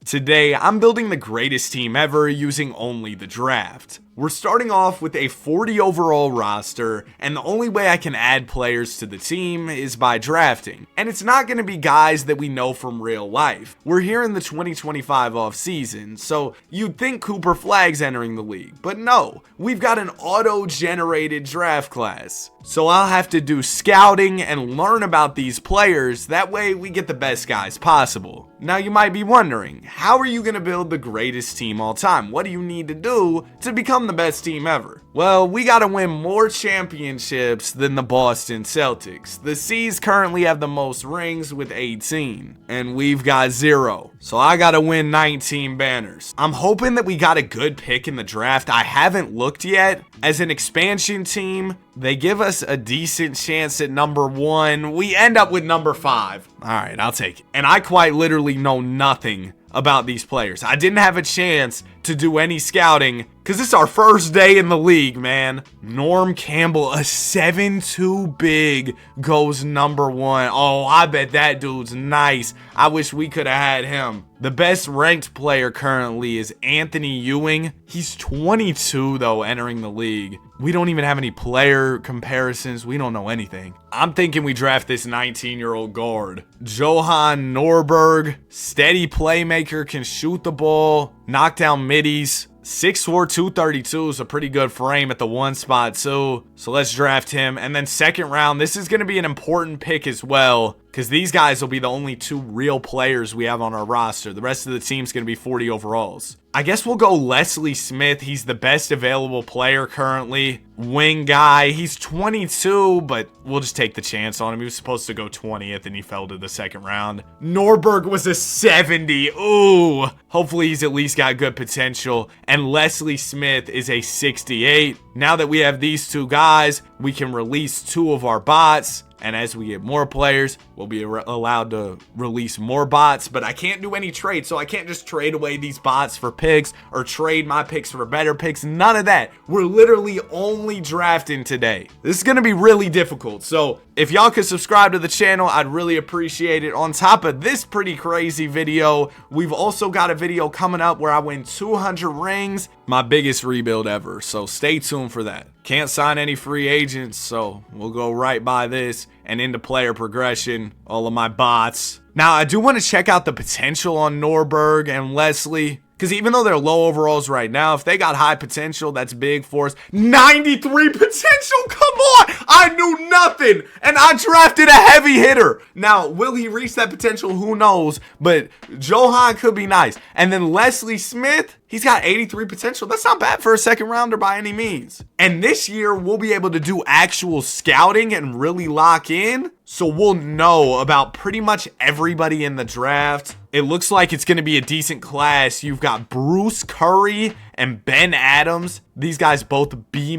Today, I'm building the greatest team ever using only the draft. We're starting off with a 40 overall roster, and the only way I can add players to the team is by drafting. And it's not going to be guys that we know from real life. We're here in the 2025 offseason, so you'd think Cooper Flagg's entering the league, but no, we've got an auto-generated draft class. So I'll have to do scouting and learn about these players, that way we get the best guys possible. Now you might be wondering, how are you going to build the greatest team all time? What do you need to do to become the best team ever? Well, we got to win more championships than the Boston Celtics. The C's currently have the most rings with 18, and we've got 0. So I got to win 19 banners. I'm hoping that we got a good pick in the draft. I haven't looked yet. As an expansion team, they give us a decent chance at number 1. We end up with number 5. All right, I'll take it. And I quite literally know nothing about these players. I didn't have a chance to do any scouting because it's our first day in the league, man. Norm Campbell, a 7'2" big, goes number 1. Oh, I bet that dude's nice. I wish we could have had him. The best ranked player currently is Anthony Ewing. He's 22 though, entering the league. We don't even have any player comparisons. We don't know anything. I'm thinking we draft this 19-year-old guard. Johan Norberg, steady playmaker, can shoot the ball, knock down middies. 6'4", 232 is a pretty good frame at the 1 spot too. So let's draft him. And then second round, this is going to be an important pick as well, because these guys will be the only 2 real players we have on our roster. The rest of the team's going to be 40 overalls. I guess we'll go Leslie Smith. He's the best available player currently. Wing guy. He's 22, but we'll just take the chance on him. He was supposed to go 20th, and he fell to the second round. Norberg was a 70. Ooh. Hopefully, he's at least got good potential. And Leslie Smith is a 68. Now that we have these 2 guys, we can release 2 of our bots. And as we get more players, we'll be allowed to release more bots. But I can't do any trades, so I can't just trade away these bots for picks or trade my picks for better picks. None of that. We're literally only drafting today. This is going to be really difficult. So if y'all could subscribe to the channel, I'd really appreciate it. On top of this pretty crazy video, we've also got a video coming up where I win 200 rings. My biggest rebuild ever. So stay tuned for that. Can't sign any free agents, so we'll go right by this and into player progression, all of my bots. Now, I do want to check out the potential on Norberg and Leslie, because even though they're low overalls right now, if they got high potential, that's big for us. 93 potential, come on! I knew nothing, and I drafted a heavy hitter. Now, will he reach that potential? Who knows? But Johan could be nice. And then Leslie Smith, he's got 83 potential. That's not bad for a second rounder by any means. And this year, we'll be able to do actual scouting and really lock in. So we'll know about pretty much everybody in the draft. It looks like it's going to be a decent class. You've got Bruce Curry and Ben Adams. These guys both B-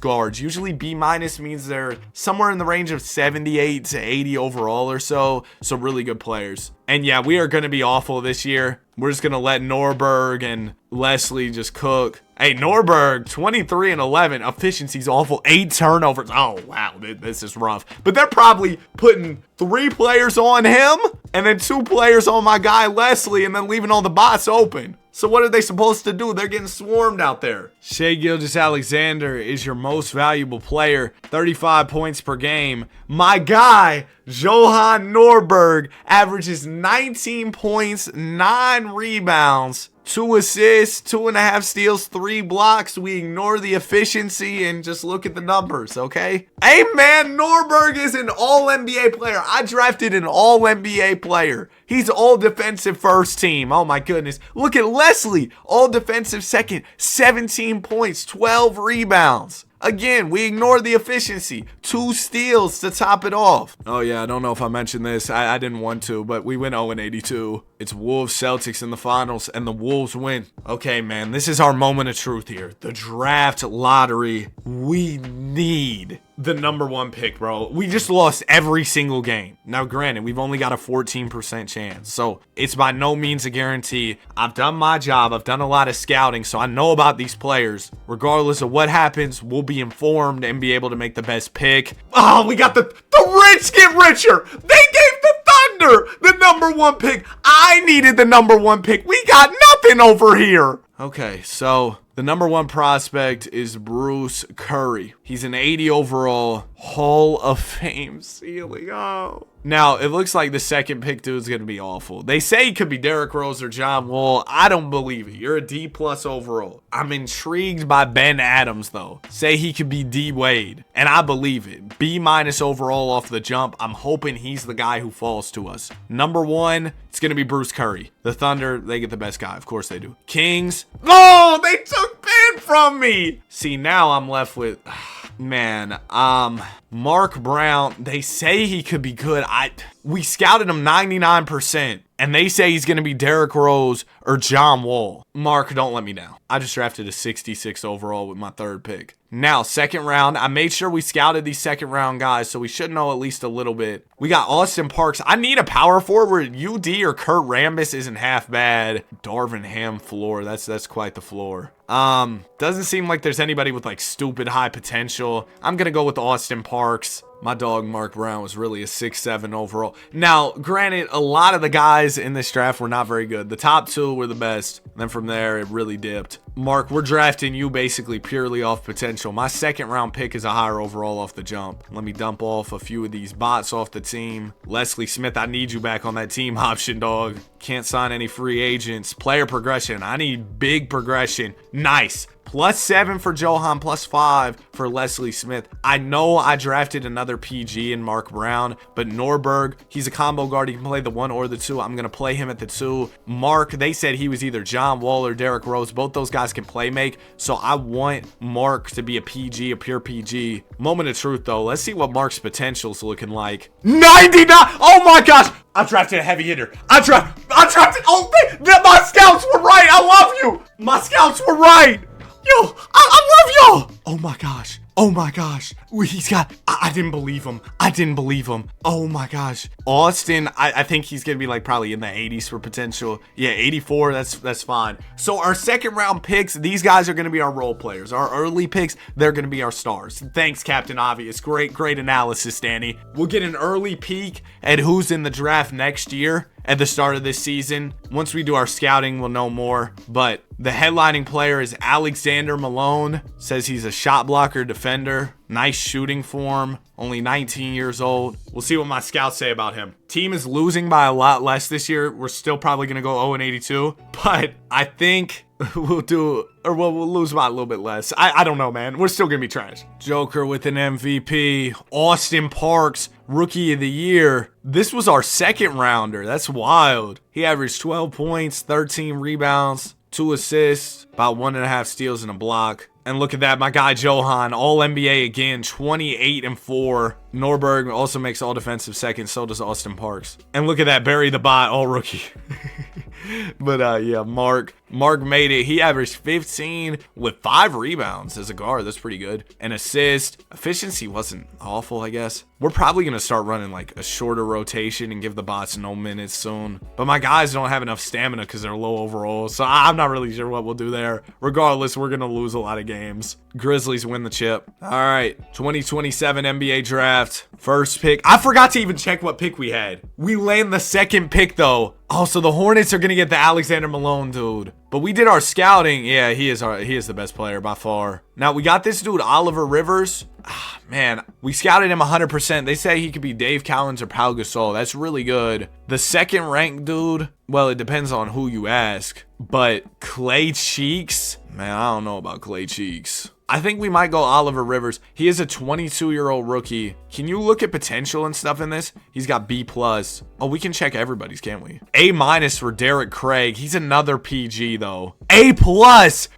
guards. Usually B- means they're somewhere in the range of 78 to 80 overall or so. So really good players. And yeah, we are going to be awful this year. We're just going to let Norberg and Leslie just cook. Hey, Norberg, 23 and 11. Efficiency's awful. 8 turnovers. Oh, wow. This is rough. But they're probably putting 3 players on him and then 2 players on my guy Leslie and then leaving all the bots open. So what are they supposed to do? They're getting swarmed out there. Shai Gilgeous-Alexander is your most valuable player. 35 points per game. My guy, Johan Norberg, averages 19 points, 9 rebounds, 2 assists, 2.5 steals, 3 blocks. We ignore the efficiency and just look at the numbers, okay? Hey, man, Norberg is an all-NBA player. I drafted an all-NBA player. He's all defensive first team. Oh, my goodness. Look at Leslie, all defensive second, 17 points, 12 rebounds. Again, we ignore the efficiency. 2 steals to top it off. Oh, yeah, I don't know if I mentioned this. I didn't want to, but we went 0-82. It's Wolves Celtics in the finals, and the Wolves win. Okay, man, this is our moment of truth here. The draft lottery. We need the number 1 pick, bro. We just lost every single game. Now, granted, we've only got a 14% chance, so it's by no means a guarantee. I've done my job. I've done a lot of scouting, so I know about these players. Regardless of what happens, we'll be informed and be able to make the best pick. Oh, we got the rich get richer. They gave the Thunder, the number 1 pick. I needed the number 1 pick. We got nothing over here. Okay, so the number 1 prospect is Bruce Curry. He's an 80 overall Hall of Fame ceiling. Oh. Now, it looks like the second pick dude is going to be awful. They say he could be Derrick Rose or John Wall. I don't believe it. You're a D+ overall. I'm intrigued by Ben Adams, though. Say he could be D Wade, and I believe it. B- overall off the jump. I'm hoping he's the guy who falls to us. Number 1, it's going to be Bruce Curry. The Thunder, they get the best guy. Of course they do. Kings. Oh, they took Ben from me. See, now I'm left with... Man, Mark Brown, they say he could be good. We scouted him 99%, and they say he's going to be Derrick Rose or John Wall. Mark, don't let me down. I just drafted a 66 overall with my 3rd pick. Now, 2nd round, I made sure we scouted these 2nd round guys, so we should know at least a little bit. We got Austin Parks. I need a power forward. UD or Kurt Rambis isn't half bad. Darvin Ham floor. That's quite the floor. Doesn't seem like there's anybody with like stupid high potential. I'm gonna go with Austin Parks. My dog Mark Brown was really a 6'7" overall. Now, granted, a lot of the guys in this draft were not very good. The top 2 were the best. And then from there, it really dipped. Mark, we're drafting you basically purely off potential. My 2nd round pick is a higher overall off the jump. Let me dump off a few of these bots off the team. Leslie Smith, I need you back on that team option, dog. Can't sign any free agents. Player progression. I need big progression. Nice. +7 for Johan, +5 for Leslie Smith. I know I drafted another PG in Mark Brown, but Norberg, he's a combo guard. He can play the 1 or the 2. I'm going to play him at the 2. Mark, they said he was either John Wall or Derrick Rose. Both those guys can play make, so I want Mark to be a PG, a pure PG. Moment of truth, though. Let's see what Mark's potential's looking like. 99! Oh my gosh! I drafted a heavy hitter. I drafted. Oh, my scouts were right. I love you. My scouts were right. Yo, I love y'all. Oh my gosh. Oh my gosh. He's got, I didn't believe him. Oh my gosh. Austin, I think he's going to be like probably in the 80s for potential. Yeah, 84, that's fine. So our 2nd round picks, these guys are going to be our role players. Our early picks, they're going to be our stars. Thanks, Captain Obvious. Great analysis, Danny. We'll get an early peek at who's in the draft next year at the start of this season. Once we do our scouting, we'll know more. But the headlining player is Alexander Malone. Says he's a shot blocker defender. Nice shooting form. Only 19 years old. We'll see what my scouts say about him. Team is losing by a lot less this year. We're still probably going to go 0-82. But I think we'll lose by a little bit less. I don't know, man. We're still going to be trash. Joker with an MVP. Austin Parks, Rookie of the Year. This was our 2nd rounder. That's wild. He averaged 12 points, 13 rebounds, 2 assists, about 1.5 steals and a block. And look at that, my guy Johan, all NBA again, 28-4. Norberg also makes all defensive 2nd, so does Austin Parks. And look at that, Barry the Bot, all rookie. But yeah, Mark made it. He averaged 15 with 5 rebounds as a guard. That's pretty good. An assist. Efficiency wasn't awful, I guess. We're probably going to start running like a shorter rotation and give the bots no minutes soon. But my guys don't have enough stamina because they're low overall. So I'm not really sure what we'll do there. Regardless, we're going to lose a lot of games. Grizzlies win the chip. All right, 2027 NBA draft. First pick. I forgot to even check what pick we had. We land the 2nd pick, though. Oh, so the Hornets are going to get the Alexander Malone dude. But we did our scouting. Yeah, he is the best player by far. Now, we got this dude, Oliver Rivers. Man, we scouted him 100%. They say he could be Dave Cowens or Pau Gasol. That's really good. The 2nd ranked dude, well, it depends on who you ask. But Clay Cheeks? Man, I don't know about Clay Cheeks. I think we might go Oliver Rivers. He is a 22-year-old rookie. Can you look at potential and stuff in this? He's got B+. Oh, we can check everybody's, can't we? A- for Derek Craig. He's another PG, though. A+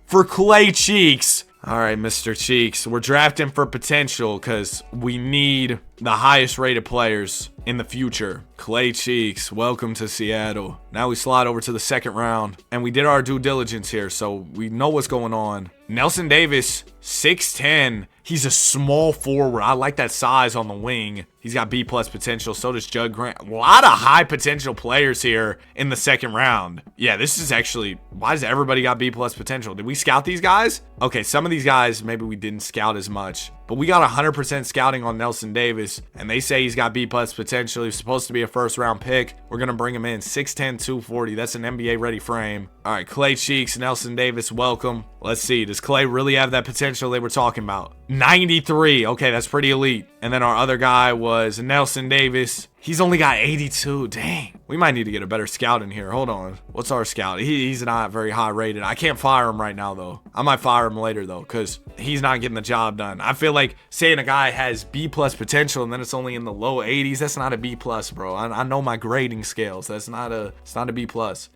for Clay Cheeks. All right, Mr. Cheeks. We're drafting for potential because we need the highest rated players in the future. Clay Cheeks, welcome to Seattle. Now we slide over to the 2nd round, and we did our due diligence here, so we know what's going on. Nelson Davis, 6'10". He's a small forward. I like that size on the wing. He's got B+ potential. So does Judd Grant. A lot of high potential players here in the 2nd round. Yeah, this is actually, why does everybody got B+ potential? Did we scout these guys? Okay, some of these guys, maybe we didn't scout as much. but we got 100% scouting on Nelson Davis, and they say he's got B+ potential. He's supposed to be a first-round pick. We're going to bring him in. 6'10", 240. That's an NBA-ready frame. All right, Clay Cheeks, Nelson Davis, welcome. Let's see. Does Clay really have that potential they were talking about? 93. Okay, that's pretty elite. And then our other guy was Nelson Davis. He's only got 82. Dang. We might need to get a better scout in here. Hold on. What's our scout? He's not very high rated. I can't fire him right now, though. I might fire him later, though, because he's not getting the job done. I feel like saying a guy has B+ potential and then it's only in the low 80s. That's not a B+, bro. I know my grading scales. It's not a B+.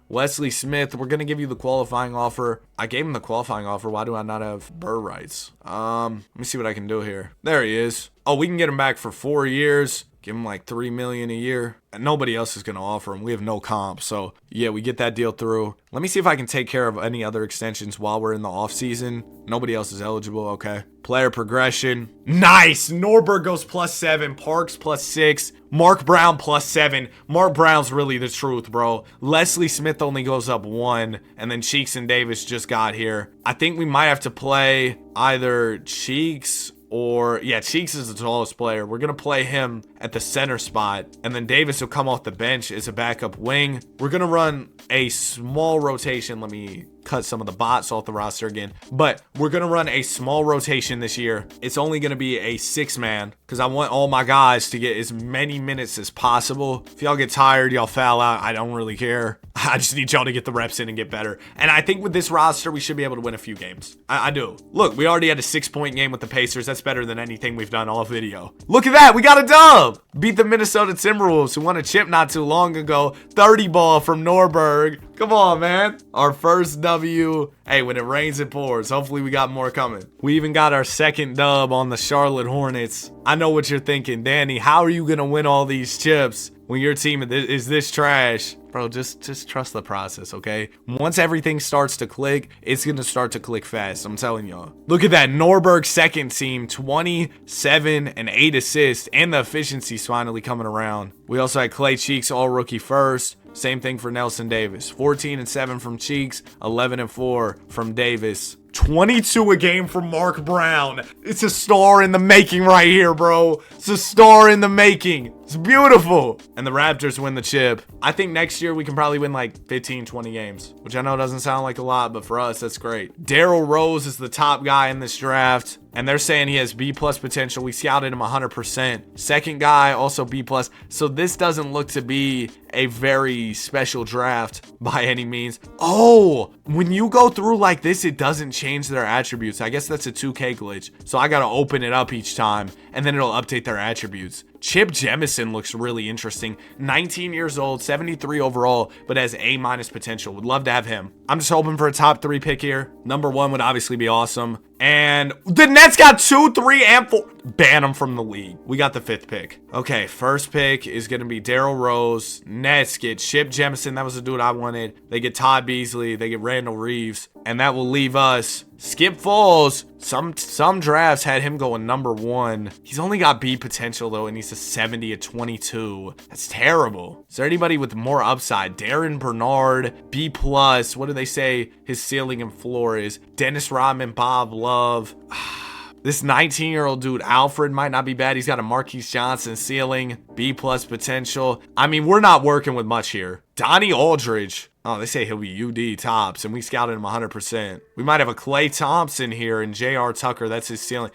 Wesley Smith, we're going to give you the qualifying offer. I gave him the qualifying offer. Why do I not have Burr rights? Let me see what I can do here. There he is. Oh, we can get him back for 4 years. Give him like $3 million a year. And nobody else is going to offer him. We have no comp. So, yeah, we get that deal through. Let me see if I can take care of any other extensions while we're in the offseason. Nobody else is eligible. Okay. Player progression. Nice. Norberg goes +7. Parks +6. Mark Brown +7. Mark Brown's really the truth, bro. Leslie Smith only goes up 1. And then Cheeks and Davis just got here. I think we might have to play either Cheeks or, yeah, Cheeks is the tallest player. We're going to play him at the center spot. And then Davis will come off the bench as a backup wing. We're going to run a small rotation. Let me cut some of the bots off the roster again. But we're going to run a small rotation this year. It's only going to be a 6-man because I want all my guys to get as many minutes as possible. If y'all get tired, y'all foul out, I don't really care. I just need y'all to get the reps in and get better. And I think with this roster, we should be able to win a few games. I do. Look, we already had a 6-point game with the Pacers. That's better than anything we've done all video. Look at that. We got a dub. Beat the Minnesota Timberwolves, who won a chip not too long ago. 30 ball from Norberg. Come on, man. Our first W. Hey, when it rains, it pours. Hopefully we got more coming. We even got our second dub on the Charlotte Hornets. I know what you're thinking. Danny, how are you going to win all these chips when your team is this trash? Bro, just trust the process, okay? Once everything starts to click, it's going to start to click fast. I'm telling y'all. Look at that. Norberg second team, 27 and 8 assists, and the efficiency's finally coming around. We also had Clay Cheeks, all rookie first. Same thing for Nelson Davis. 14 and 7 from Cheeks, 11 and 4 from Davis. 22 a game from Mark Brown. It's a star in the making right here, bro. It's a star in the making. It's beautiful. And the Raptors win the chip. I think next year we can probably win like 15, 20 games, which I know doesn't sound like a lot, but for us, that's great. Daryl Rose is the top guy in this draft, and they're saying he has B+ potential. We scouted him 100%. Second guy, also B+. So this doesn't look to be a very special draft by any means. Oh, when you go through like this, it doesn't change their attributes. I guess that's a 2K glitch. So I got to open it up each time, and then it'll update their attributes. Chip Jemison looks really interesting. 19 years old, 73 overall, but has A- potential. Would love to have him. I'm just hoping for a top 3 pick here. Number 1 would obviously be awesome. And the Nets got 2, 3, and 4. Ban them from the league. We got the 5th pick. Okay, first pick is going to be Daryl Rose. Nets get Chip Jemison. That was the dude I wanted. They get Todd Beasley. They get Randall Reeves. And that will leave us Skip Falls. Some drafts had him going number 1. He's only got B potential, though, and he's a 70 at 22. That's terrible. Is there anybody with more upside? Darren Bernard, B+. What do they say his ceiling and floor is? Dennis Rodman, Bob Love. This 19-year-old dude, Alfred, might not be bad. He's got a Marquise Johnson ceiling, B+ potential. I mean, we're not working with much here. Donnie Aldridge. Oh, they say he'll be UD tops, and we scouted him 100%. We might have a Klay Thompson here and J.R. Tucker. That's his ceiling.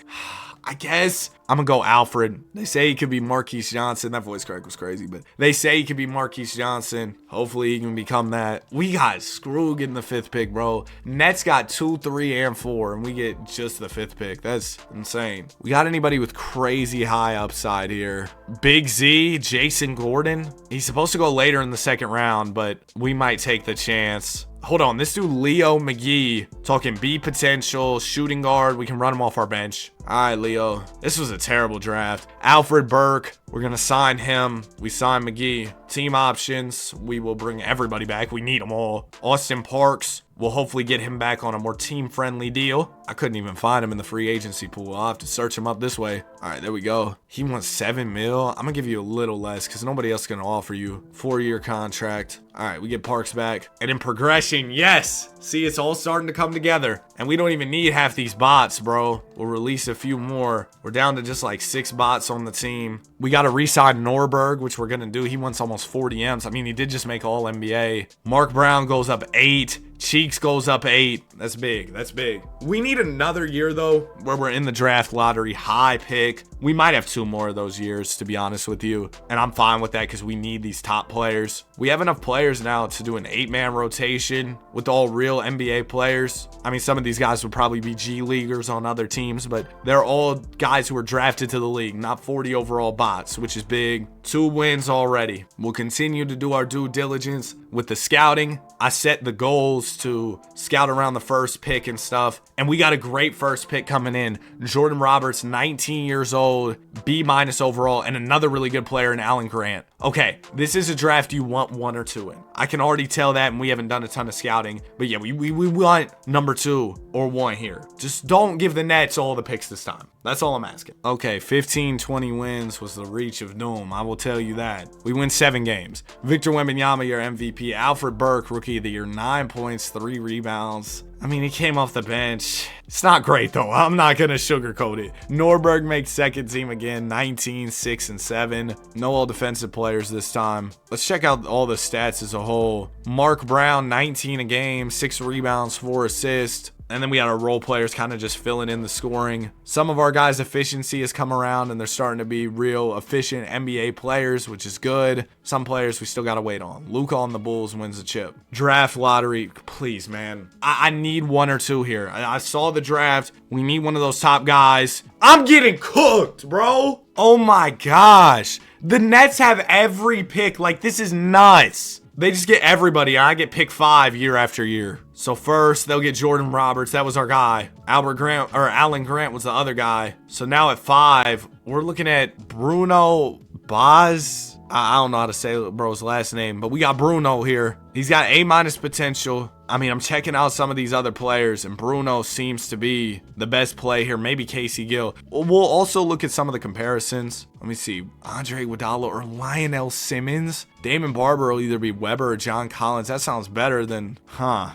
I guess I'm going to go Alfred. They say he could be Marquise Johnson. That voice crack was crazy, but they say he could be Marquise Johnson. Hopefully he can become that. We got screwed getting the 5th pick, bro. Nets got 2, 3, and 4, and we get just the 5th pick. That's insane. We got anybody with crazy high upside here? Big Z, Jason Gordon. He's supposed to go later in the 2nd round, but we might take the chance. Hold on, this dude Leo McGee, talking B potential, shooting guard. We can run him off our bench. All right, Leo. This was a terrible draft. Alfred Burke. We're going to sign him. We sign McGee. Team options. We will bring everybody back. We need them all. Austin Parks. We'll hopefully get him back on a more team-friendly deal. I couldn't even find him in the free agency pool. I'll have to search him up this way. All right, there we go. He wants $7 million. I'm going to give you a little less because nobody else is going to offer you 4-year contract. All right, we get Parks back. And in progression, yes. See, it's all starting to come together. And we don't even need half these bots, bro. We'll release a few more. We're down to just like 6 bots on the team. We got to re-sign Norberg, which we're going to do. He wants almost 40 M's. I mean, he did just make All-NBA. Mark Brown goes up 8. Cheeks goes up 8. That's big. That's big. We need another year, though, where we're in the draft lottery. High pick. We might have 2 more of those years, to be honest with you. And I'm fine with that because we need these top players. We have enough players now to do an 8-man rotation with all real NBA players. I mean, some of these guys would probably be G Leaguers on other teams, but they're all guys who were drafted to the league, not 40 overall bots, which is big. 2 wins already. We'll continue to do our due diligence with the scouting. I set the goals to scout around the first pick and stuff. And we got a great first pick coming in. Jordan Roberts, 19 years old, B- overall, and another really good player in Alan Grant. Okay, this is a draft you want 1 or 2 in. I can already tell that, and we haven't done a ton of scouting. But yeah, we want number 2 or 1 here. Just don't give the Nets all the picks this time. That's all I'm asking. Okay, 15-20 wins was the reach of doom. I will tell you that. We win 7 games. Victor Wembanyama, your MVP. Alfred Burke, Rookie of the Year, 9 points, 3 rebounds. I mean, he came off the bench. It's not great, though. I'm not going to sugarcoat it. Norberg makes second team again, 19, 6, and 7. No all defensive players this time. Let's check out all the stats as a whole. Mark Brown, 19 a game, 6 rebounds, 4 assists. And then we had our role players kind of just filling in the scoring. Some of our guys' efficiency has come around and they're starting to be real efficient NBA players, which is good. Some players we still got to wait on. Luka on the Bulls wins the chip. Draft lottery, please, man. I need 1 or 2 here. I saw the draft. We need one of those top guys. I'm getting cooked, bro. Oh my gosh. The Nets have every pick. Like, this is nuts. They just get everybody. I get pick 5 year after year. So first, they'll get Jordan Roberts. That was our guy. Alan Grant was the other guy. So now at 5, we're looking at Bruno Boz. I don't know how to say bro's last name, but we got Bruno here. He's got A- potential. I mean, I'm checking out some of these other players, and Bruno seems to be the best play here. Maybe Casey Gill. We'll also look at some of the comparisons. Let me see. Andre Iguodala or Lionel Simmons. Damon Barber will either be Weber or John Collins. That sounds better than,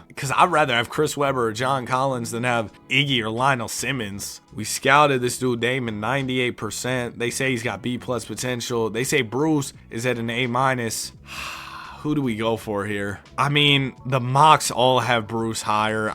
because I'd rather have Chris Webber or John Collins than have Iggy or Lionel Simmons. We scouted this dude, Damon, 98%. They say he's got B+ potential. They say Bruce is at an A-. Who do we go for here? I mean, the mocks all have Bruce higher.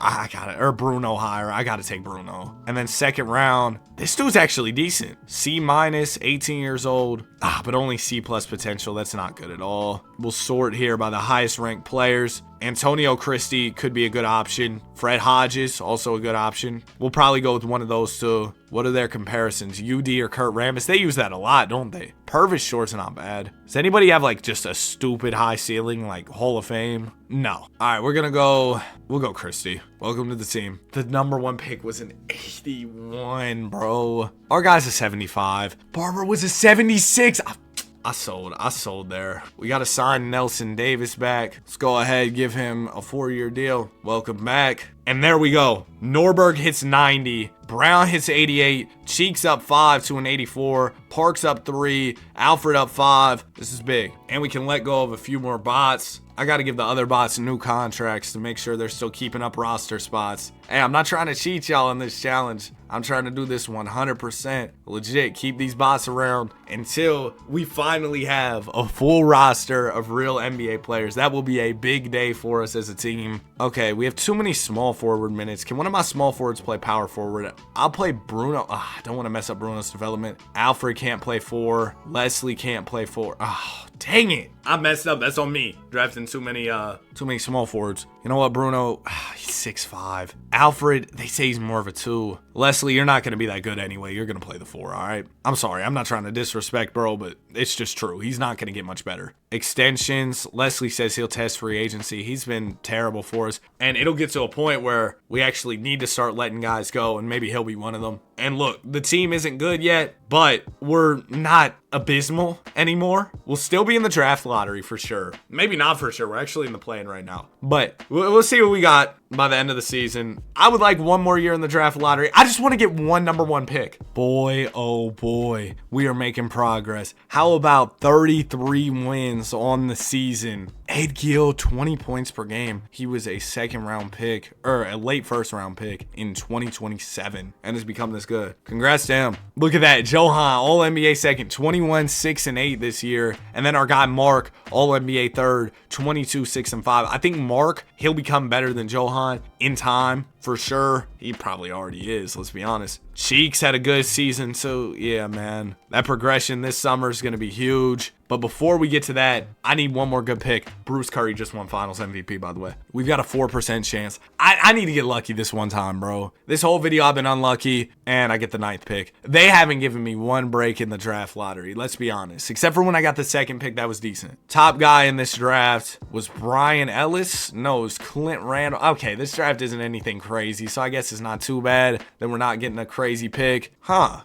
Or Bruno higher. I gotta take Bruno. And then second round, this dude's actually decent. C-, 18 years old. But only C+ potential. That's not good at all. We'll sort here by the highest ranked players. Antonio Christie could be a good option. Fred Hodges, also a good option. We'll probably go with one of those two. What are their comparisons? UD or Kurt Rambis? They use that a lot, don't they? Purvis Short's not bad. Does anybody have like just a stupid high ceiling, like Hall of Fame? No. All right, we'll go Christie. Welcome to the team. The number 1 pick was an 81, bro. Our guy's a 75. Barber was a 76. I sold there. We got to sign Nelson Davis back. Let's go ahead, give him a 4-year deal. Welcome back. And there we go. Norberg hits 90. Brown hits 88. Cheeks up 5 to an 84. Parks up 3. Alfred up 5. This is big. And we can let go of a few more bots. I got to give the other bots new contracts to make sure they're still keeping up roster spots. Hey, I'm not trying to cheat y'all in this challenge. I'm trying to do this 100% legit. Keep these bots around until we finally have a full roster of real NBA players. That will be a big day for us as a team. Okay, we have too many small forward minutes. Can one of my small forwards play power forward? I'll play Bruno. I don't want to mess up Bruno's development. Alfred can't play 4. Leslie can't play 4. Oh, dang it. I messed up. That's on me. Drafting too many small forwards. You know what, Bruno? He's 6'5". Alfred, they say he's more of a 2. Leslie, you're not going to be that good anyway. You're going to play the 4, all right? I'm sorry. I'm not trying to disrespect bro, but it's just true. He's not going to get much better. Extensions, Leslie says he'll test free agency. He's been terrible for us. And it'll get to a point where we actually need to start letting guys go, and maybe he'll be one of them. And look, the team isn't good yet, but we're not abysmal anymore. We'll still be in the draft lottery for sure. Maybe not for sure. We're actually in the play-in right now. But we'll see what we got by the end of the season. I would like one more year in the draft lottery. I just want to get one number 1 pick. Boy, oh boy, we are making progress. How about 33 wins on the season? Ed Gill, 20 points per game. He was a second-round pick, or a late first-round pick in 2027, and has become this good. Congrats to him. Look at that. Johan, All-NBA second, 21, 6, and 8 this year. And then our guy Mark, All-NBA third, 22, 6, and 5. I think Mark, he'll become better than Johan in time, for sure. He probably already is, let's be honest. Cheeks had a good season, so yeah, man. That progression this summer is going to be huge. But before we get to that, I need one more good pick. Bruce Curry just won Finals MVP, by the way. We've got a 4% chance. I need to get lucky this one time, bro. This whole video, I've been unlucky, and I get the 9th pick. They haven't given me one break in the draft lottery, let's be honest. Except for when I got the 2nd pick, that was decent. Top guy in this draft was Brian Ellis. No, it was Clint Randall. Okay, this draft isn't anything crazy, so I guess it's not too bad that we're not getting a crazy pick.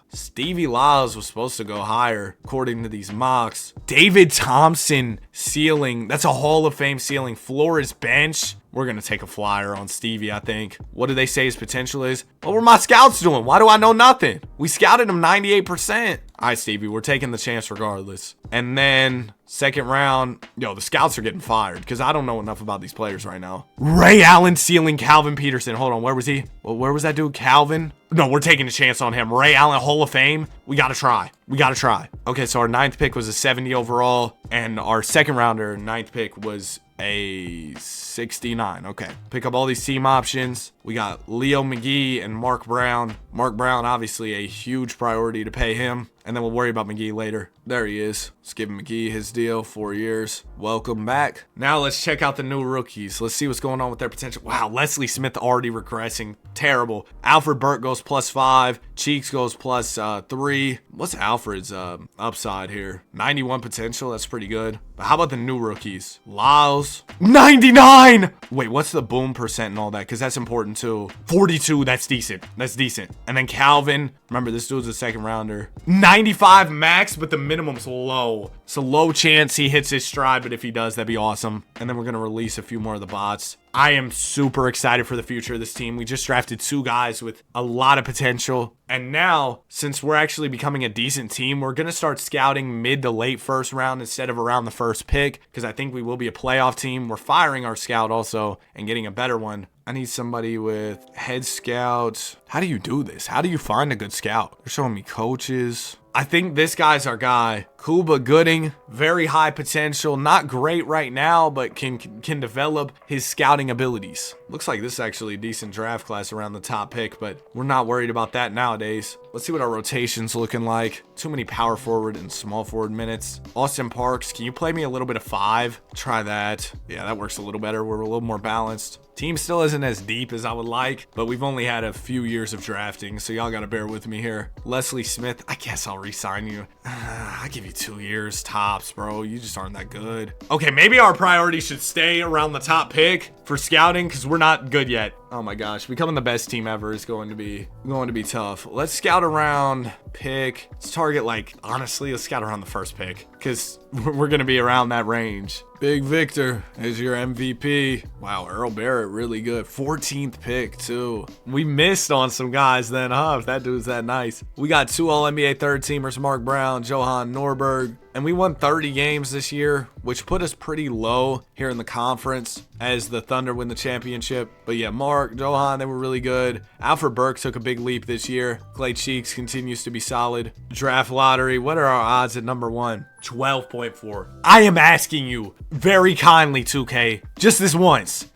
Stevie Lyles was supposed to go higher, according to these mocks. David Thompson ceiling. That's a Hall of Fame ceiling. Floor is bench. We're going to take a flyer on Stevie, I think. What do they say his potential is? What were my scouts doing? Why do I know nothing? We scouted him 98%. All right, Stevie, we're taking the chance regardless. And then 2nd round, yo, the scouts are getting fired because I don't know enough about these players right now. Ray Allen ceiling Calvin Peterson. Hold on, where was he? Well, where was that dude? Calvin? No, we're taking a chance on him. Ray Allen, Hall of Fame. We got to try. We got to try. Okay, so our 9th pick was a 70 overall, and our 2nd rounder, 9th pick, was a 69. Okay, pick up all these team options. We got Leo McGee and Mark Brown. Mark Brown, obviously a huge priority to pay him, and then we'll worry about McGee later. There he is. Let's give McGee his deal, 4 years. Welcome back. Now let's check out the new rookies. Let's see what's going on with their potential. Wow, Leslie Smith already regressing. Terrible. Alfred Burke goes +5. Cheeks goes +3. What's Alfred's upside here? 91 potential. That's pretty good. But how about the new rookies? Lyles, 99. Wait, what's the boom percent and all that? Because that's important too. 42. That's decent. That's decent. And then Calvin. Remember, this dude's a 2nd rounder. 95 max, but the minimum's low. So low chance he hits his stride, but if he does, that'd be awesome. And then we're going to release a few more of the bots. I am super excited for the future of this team. We just drafted 2 guys with a lot of potential. And now, since we're actually becoming a decent team, we're going to start scouting mid to late 1st round instead of around the 1st pick, because I think we will be a playoff team. We're firing our scout also and getting a better one. I need somebody with head scout. How do you do this? How do you find a good scout? They're showing me coaches. I think this guy's our guy. Cuba Gooding, very high potential. Not great right now, but can develop his scouting abilities. Looks like this is actually a decent draft class around the top pick, but we're not worried about that nowadays. Let's see what our rotation's looking like. Too many power forward and small forward minutes. Austin Parks, can you play me a little bit of 5? Try that. Yeah, that works a little better. We're a little more balanced. Team still isn't as deep as I would like, but we've only had a few years of drafting, so y'all gotta bear with me here. Leslie Smith, I guess I'll re-sign you. I'll give you 2 years tops, bro. You just aren't that good. Okay, maybe our priority should stay around the top pick for scouting, because we're not good yet. Oh my gosh, becoming the best team ever is going to be tough. Let's scout around pick. Let's target, like, honestly, let's scout around the 1st pick, because we're gonna be around that range. Big Victor is your MVP. Wow, Earl Barrett, really good. 14th pick, too. We missed on some guys then, huh? If that dude's that nice. We got 2 All-NBA 3rd-teamers, Mark Brown, Johan Norberg. And we won 30 games this year, which put us pretty low here in the conference as the Thunder win the championship. But yeah, Mark, Johan, they were really good. Alfred Burke took a big leap this year. Clay Cheeks continues to be solid. Draft lottery, what are our odds at number 1? 12.4. I am asking you very kindly, 2K, just this once.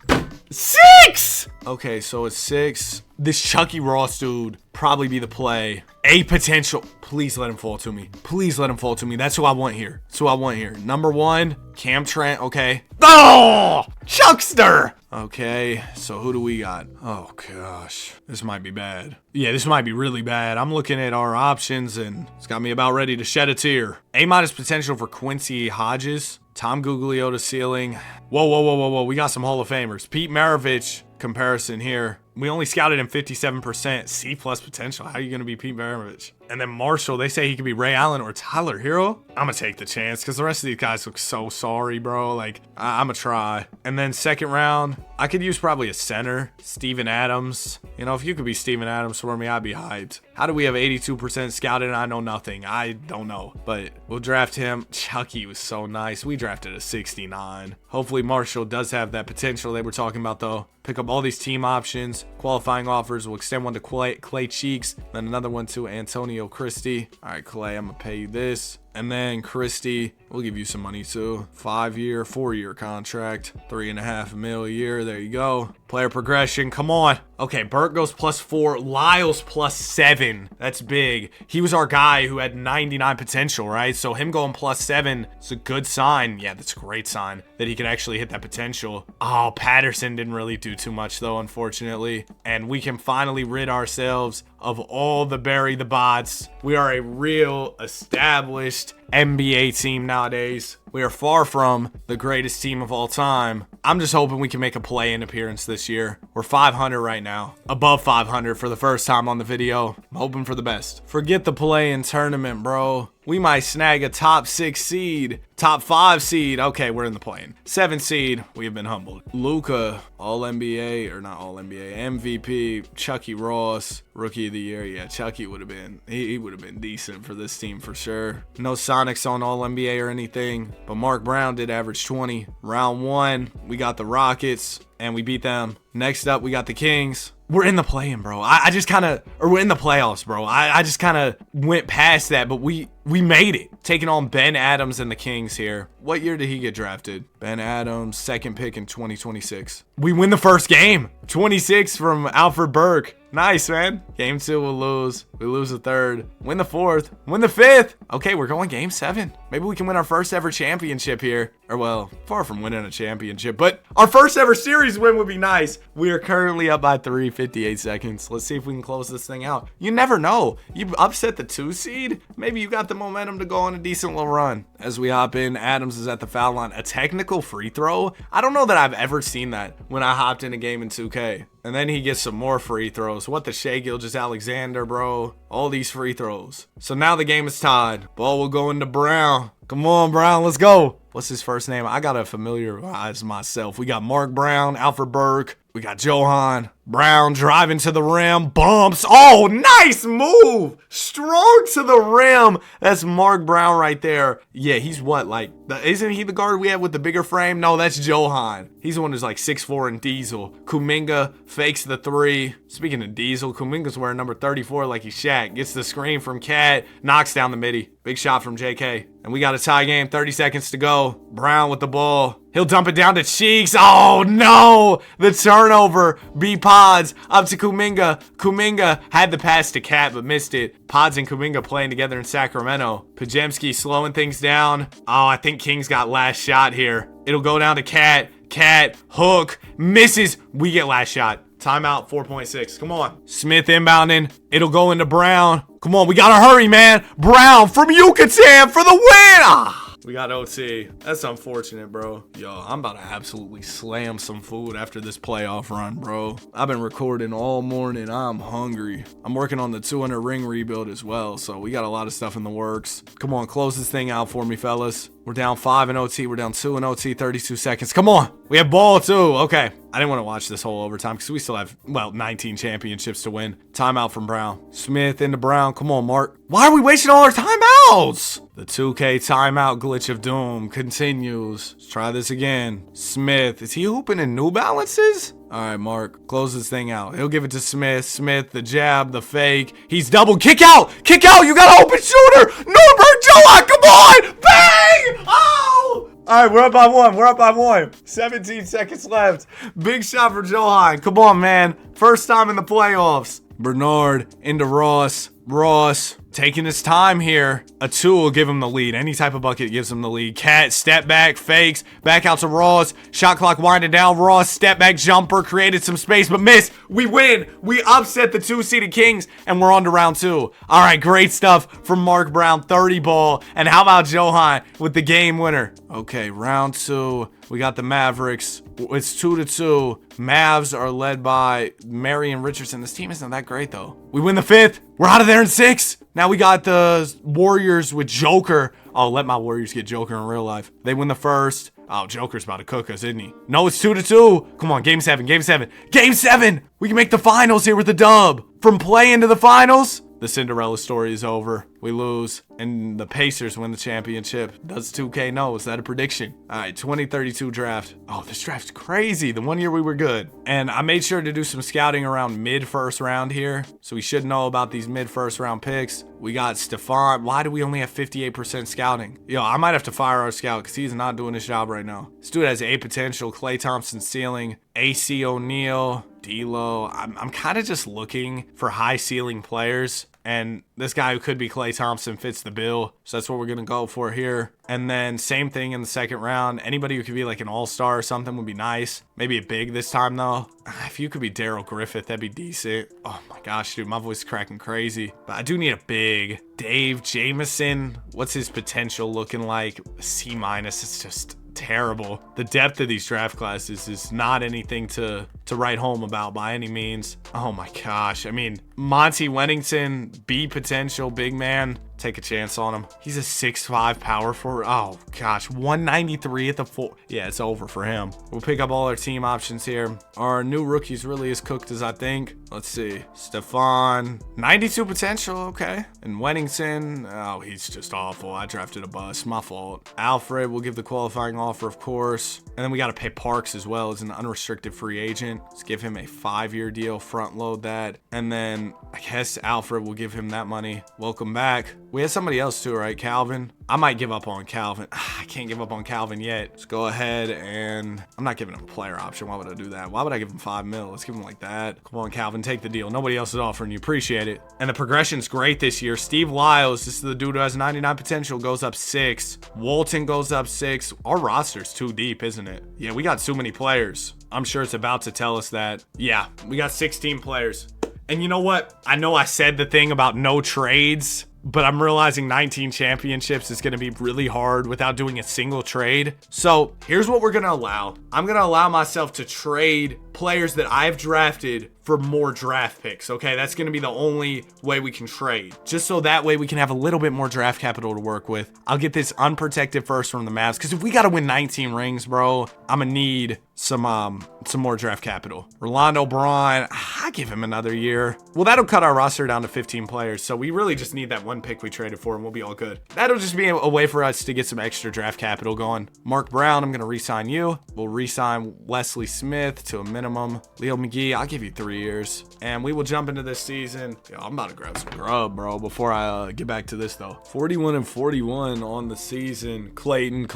6! Okay, so it's 6. This Chucky Ross dude probably be the play. A potential Please let him fall to me. Please let him fall to me. That's who I want here. That's who I want here. Number 1, Cam Trent. Okay. Oh, Chuckster. Okay, so who do we got? Oh, gosh. This might be bad. Yeah, this might be really bad. I'm looking at our options, and it's got me about ready to shed a tear. A- potential for Quincy Hodges. Tom Gugliotta ceiling. Whoa. We got some Hall of Famers. Pete Maravich comparison here. We only scouted him 57%. C+ potential. How are you going to be Pete Maravich? And then Marshall, they say he could be Ray Allen or Tyler Hero. I'm going to take the chance because the rest of these guys look so sorry, bro. Like, I'm going to try. And then second round, I could use probably a center. Steven Adams. You know, if you could be Steven Adams for me, I'd be hyped. How do we have 82% scouted and I know nothing? I don't know. But we'll draft him. Chucky was so nice. We drafted a 69. Hopefully Marshall does have that potential they were talking about, though. Pick up all these team options. Qualifying offers. We'll extend one to Clay Cheeks. Then another one to Antonio Christie. All right, Clay, I'm going to pay you this. And then Christie, we'll give you some money too. 5-year, 4-year contract, $3.5 million a year. There you go. Player progression, come on. Okay, Burke goes +4, Lyles +7. That's big. He was our guy who had 99 potential, right? So him going +7 is a good sign. Yeah, that's a great sign that he could actually hit that potential. Oh, Patterson didn't really do too much though, unfortunately. And we can finally rid ourselves of all the bury the bots. We are a real established NBA team nowadays. We are far from the greatest team of all time. I'm just hoping we can make a play-in appearance this year. We're 500 right now. Above 500 for the first time on the video. I'm hoping for the best. Forget the play-in tournament, bro. We might snag a top 6 seed. Top 5 seed. Okay, we're in the play-in. 7 seed. We have been humbled. Luka, All-NBA, or not All-NBA, MVP. Chucky Ross, Rookie of the Year. Yeah, Chucky would have been, he would have been decent for this team for sure. No Sonics on All-NBA or anything, but Mark Brown did average 20. Round 1, we got the Rockets, and we beat them. Next up, we got the Kings. We're in the play-in, bro. I just kind of, or we're in the playoffs, bro. I just kind of went past that, but we made it. Taking on Ben Adams and the Kings here. What year did he get drafted? Ben Adams, 2nd pick in 2026. We win the first game. 26 from Alfred Burke. Nice, man. Game 2, we'll lose. We lose the 3rd. Win the 4th. Win the 5th. Okay, we're going game 7. Maybe we can win our first ever championship here. Or, well, far from winning a championship, but our first ever series win would be nice. We are currently up by 3, 58 seconds. Let's see if we can close this thing out. You never know. You upset the 2 seed. Maybe you got the momentum to go on a decent little run. As we hop in, Adams is at the foul line. A technical free throw? I don't know that I've ever seen that when I hopped in a game in 2K. And then he gets some more free throws. What the Shea Gilgeous-Alexander, bro. All these free throws. So now the game is tied. Ball will go into Brown. Come on, Brown. Let's go. What's his first name? I got to familiarize myself. We got Mark Brown, Alfred Burke. We got Johan. Brown driving to the rim. Bumps. Oh, nice move. Strong to the rim. That's Mark Brown right there. Yeah, he's what? Like, isn't he the guard we have with the bigger frame? No, that's Johan. He's the one who's like 6'4" and Diesel. Kuminga fakes the 3. Speaking of Diesel, Kuminga's wearing number 34 like he's Shaq. Gets the screen from Cat. Knocks down the midi. Big shot from JK. And we got a tie game. 30 seconds to go. Brown with the ball. He'll dump it down to Cheeks. Oh, no. The turnover. B-Pods up to Kuminga. Kuminga had the pass to Cat, but missed it. Pods and Kuminga playing together in Sacramento. Pajemski slowing things down. Oh, I think King's got last shot here. It'll go down to Cat. Cat, hook, misses. We get last shot. Timeout, 4.6. Come on. Smith inbounding. It'll go into Brown. Come on, we gotta hurry, man. Brown from Yucatan for the win. Ah. We got OT. That's unfortunate, bro. Yo, I'm about to absolutely slam some food after this playoff run, bro. I've been recording all morning. I'm hungry. I'm working on the 200 ring rebuild as well, so we got a lot of stuff in the works. Come on, close this thing out for me, fellas. We're down 5 in OT. We're down 2 in OT, 32 seconds. Come on. We have ball too. Okay. I didn't want to watch this whole overtime because we still have, well, 19 championships to win. Timeout from Brown. Smith into Brown. Come on, Mark. Why are we wasting all our timeouts? The 2K timeout glitch of doom continues. Let's try this again. Smith. Is he hooping in New Balances? All right, Mark. Close this thing out. He'll give it to Smith. Smith, the jab, the fake. He's double. Kick out. Kick out. You got an open shooter. Norbert Joa. Come on. Bang. Oh. All right, we're up by 1. We're up by 1. 17 seconds left. Big shot for Johan. Come on, man. First time in the playoffs. Bernard into Ross. Ross taking his time here. A 2 will give him the lead. Any type of bucket gives him the lead. Cat, step back, fakes, back out to Ross. Shot clock winding down. Ross, step back jumper, created some space, but missed. We win. We upset the 2-seeded Kings, and we're on to round 2. All right, great stuff from Mark Brown, 30 ball. And how about Johan with the game winner? Okay, round 2. We got the Mavericks. It's 2-2. Mavs are led by Marion Richardson. This team isn't that great, though. We win the 5th. We're out of there in 6. Now we got the Warriors with Joker. Oh, let my Warriors get Joker in real life. They win the 1st. Oh, Joker's about to cook us, isn't he? No, it's 2-2. Come on, game 7, game 7. Game 7! We can make the finals here with the dub. From play into the finals, the Cinderella story is over. We lose, and the Pacers win the championship. Does 2K know? Is that a prediction? All right, 2032 draft. Oh, this draft's crazy. The one year we were good. And I made sure to do some scouting around mid-first round here, so we should know about these mid-first round picks. We got Stephon. Why do we only have 58% scouting? Yo, I might have to fire our scout because he's not doing his job right now. This dude has A potential. Klay Thompson ceiling. AC O'Neal. D'Lo. I'm kind of just looking for high ceiling players. And this guy who could be Klay Thompson fits the bill. So that's what we're going to go for here. And then same thing in the 2nd round. Anybody who could be like an all-star or something would be nice. Maybe a big this time, though. If you could be Daryl Griffith, that'd be decent. Oh, my gosh, dude. My voice is cracking crazy. But I do need a big. Dave Jamieson. What's his potential looking like? C-. It's just terrible. The depth of these draft classes is not anything to write home about by any means. Oh my gosh. I mean, Monty Wennington, B potential, big man. Take a chance on him. He's a 6'5" power forward. Oh gosh, 193 at the 4. Yeah, it's over for him. We'll pick up all our team options here. Our new rookie's really as cooked as I think. Let's see. Stephon, 92 potential, okay. And Wennington, oh, he's just awful. I drafted a bust, my fault. Alfred, we'll give the qualifying offer, of course. And then we got to pay Parks as well as an unrestricted free agent. Let's give him a 5-year deal, front load that. And then I guess Alfred will give him that money. Welcome back. We have somebody else too, right? Calvin. I might give up on Calvin. I can't give up on Calvin yet. Let's go ahead and I'm not giving him a player option. Why would I do that? Why would I give him 5 mil? Let's give him like that. Come on, Calvin, take the deal. Nobody else is offering you. Appreciate it. And the progression's great this year. Steve Lyles, this is the dude who has 99 potential, goes up 6. Walton goes up 6. Our roster's too deep, isn't it? Yeah, we got too many players. I'm sure it's about to tell us that. Yeah, we got 16 players. And you know what? I know I said the thing about no trades, but I'm realizing 19 championships is going to be really hard without doing a single trade. So here's what we're going to allow. I'm going to allow myself to trade players that I've drafted for more draft picks. Okay, that's going to be the only way we can trade. Just so that way we can have a little bit more draft capital to work with. I'll get this unprotected first from the Mavs because if we got to win 19 rings, bro, I'm going to need some more draft capital. Rolando Braun, I give him another year. Well, that'll cut our roster down to 15 players. So we really just need that one pick we traded for and we'll be all good. That'll just be a way for us to get some extra draft capital going. Mark Brown, I'm going to re-sign you. We'll re-sign Wesley Smith to a minimum. Leo McGee, I'll give you 3 years. And we will jump into this season. Yo, I'm about to grab some grub, bro, before I get back to this, though. 41-41 on the season. Clayton,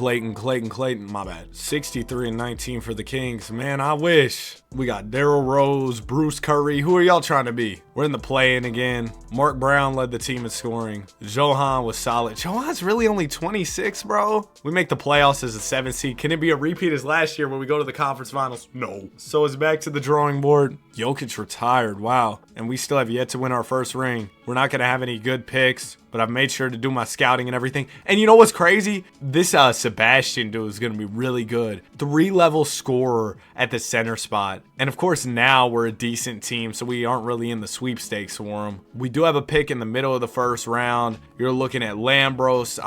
my bad. 63-19 for the Kings. Man, I wish. We got Daryl Rose, Bruce Curry. Who are y'all trying to be? We're in the play-in again. Mark Brown led the team in scoring. Johan was solid. Johan's really only 26, bro. We make the playoffs as a 7 seed. Can it be a repeat as last year when we go to the conference finals? No. So it's back to the drawing board. Jokic retired. Wow. And we still have yet to win our first ring. We're not going to have any good picks, but I've made sure to do my scouting and everything. And you know what's crazy? This Sebastian dude is going to be really good. 3-level scorer at the center spot. And of course, now we're a decent team, so we aren't really in the sweepstakes for him. We do have a pick in the middle of the first round. You're looking at Lambros.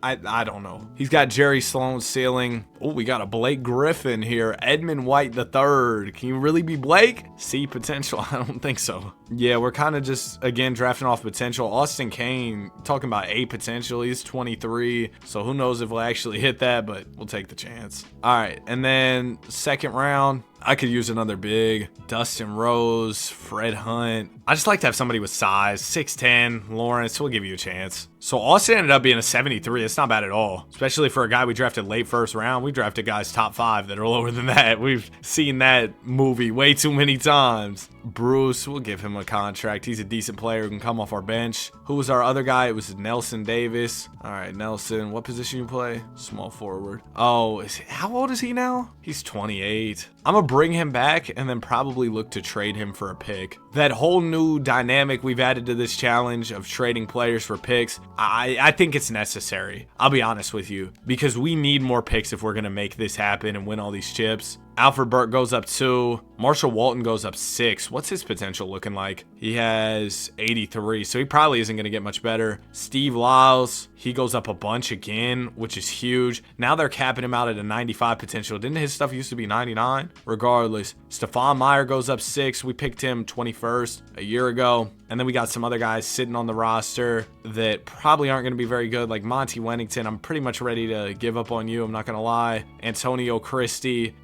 I don't know. He's got Jerry Sloan's ceiling. Oh, we got a Blake Griffin here. Edmund White III. Can you really be Blake? C potential? I don't think so. Yeah, we're kind of just, again, drafting off potential. Austin Kane, talking about A potential. He's 23. So who knows if we'll actually hit that, but we'll take the chance. All right. And then 2nd round, I could use another big. Dustin Rose, Fred Hunt. I just like to have somebody with size. 6'10", Lawrence, we'll give you a chance. So Austin ended up being a 73. It's not bad at all, especially for a guy we drafted late first round. We drafted guys top 5 that are lower than that. We've seen that movie way too many times. Bruce, we'll give him a contract. He's a decent player who can come off our bench. Who was our other guy? It was Nelson Davis. All right, Nelson, what position you play? Small forward. Oh, how old is he now? He's 28. I'm gonna bring him back and then probably look to trade him for a pick. That whole new dynamic we've added to this challenge of trading players for picks, I think it's necessary. I'll be honest with you, because we need more picks if we're gonna make this happen and win all these chips. Alfred Burke goes up 2. Marshall Walton goes up 6. What's his potential looking like? He has 83, so he probably isn't going to get much better. Steve Lyles, he goes up a bunch again, which is huge. Now they're capping him out at a 95 potential. Didn't his stuff used to be 99? Regardless, Stephon Meyer goes up 6. We picked him 21st a year ago. And then we got some other guys sitting on the roster that probably aren't going to be very good, like Monty Wennington. I'm pretty much ready to give up on you, I'm not going to lie. Antonio Christie.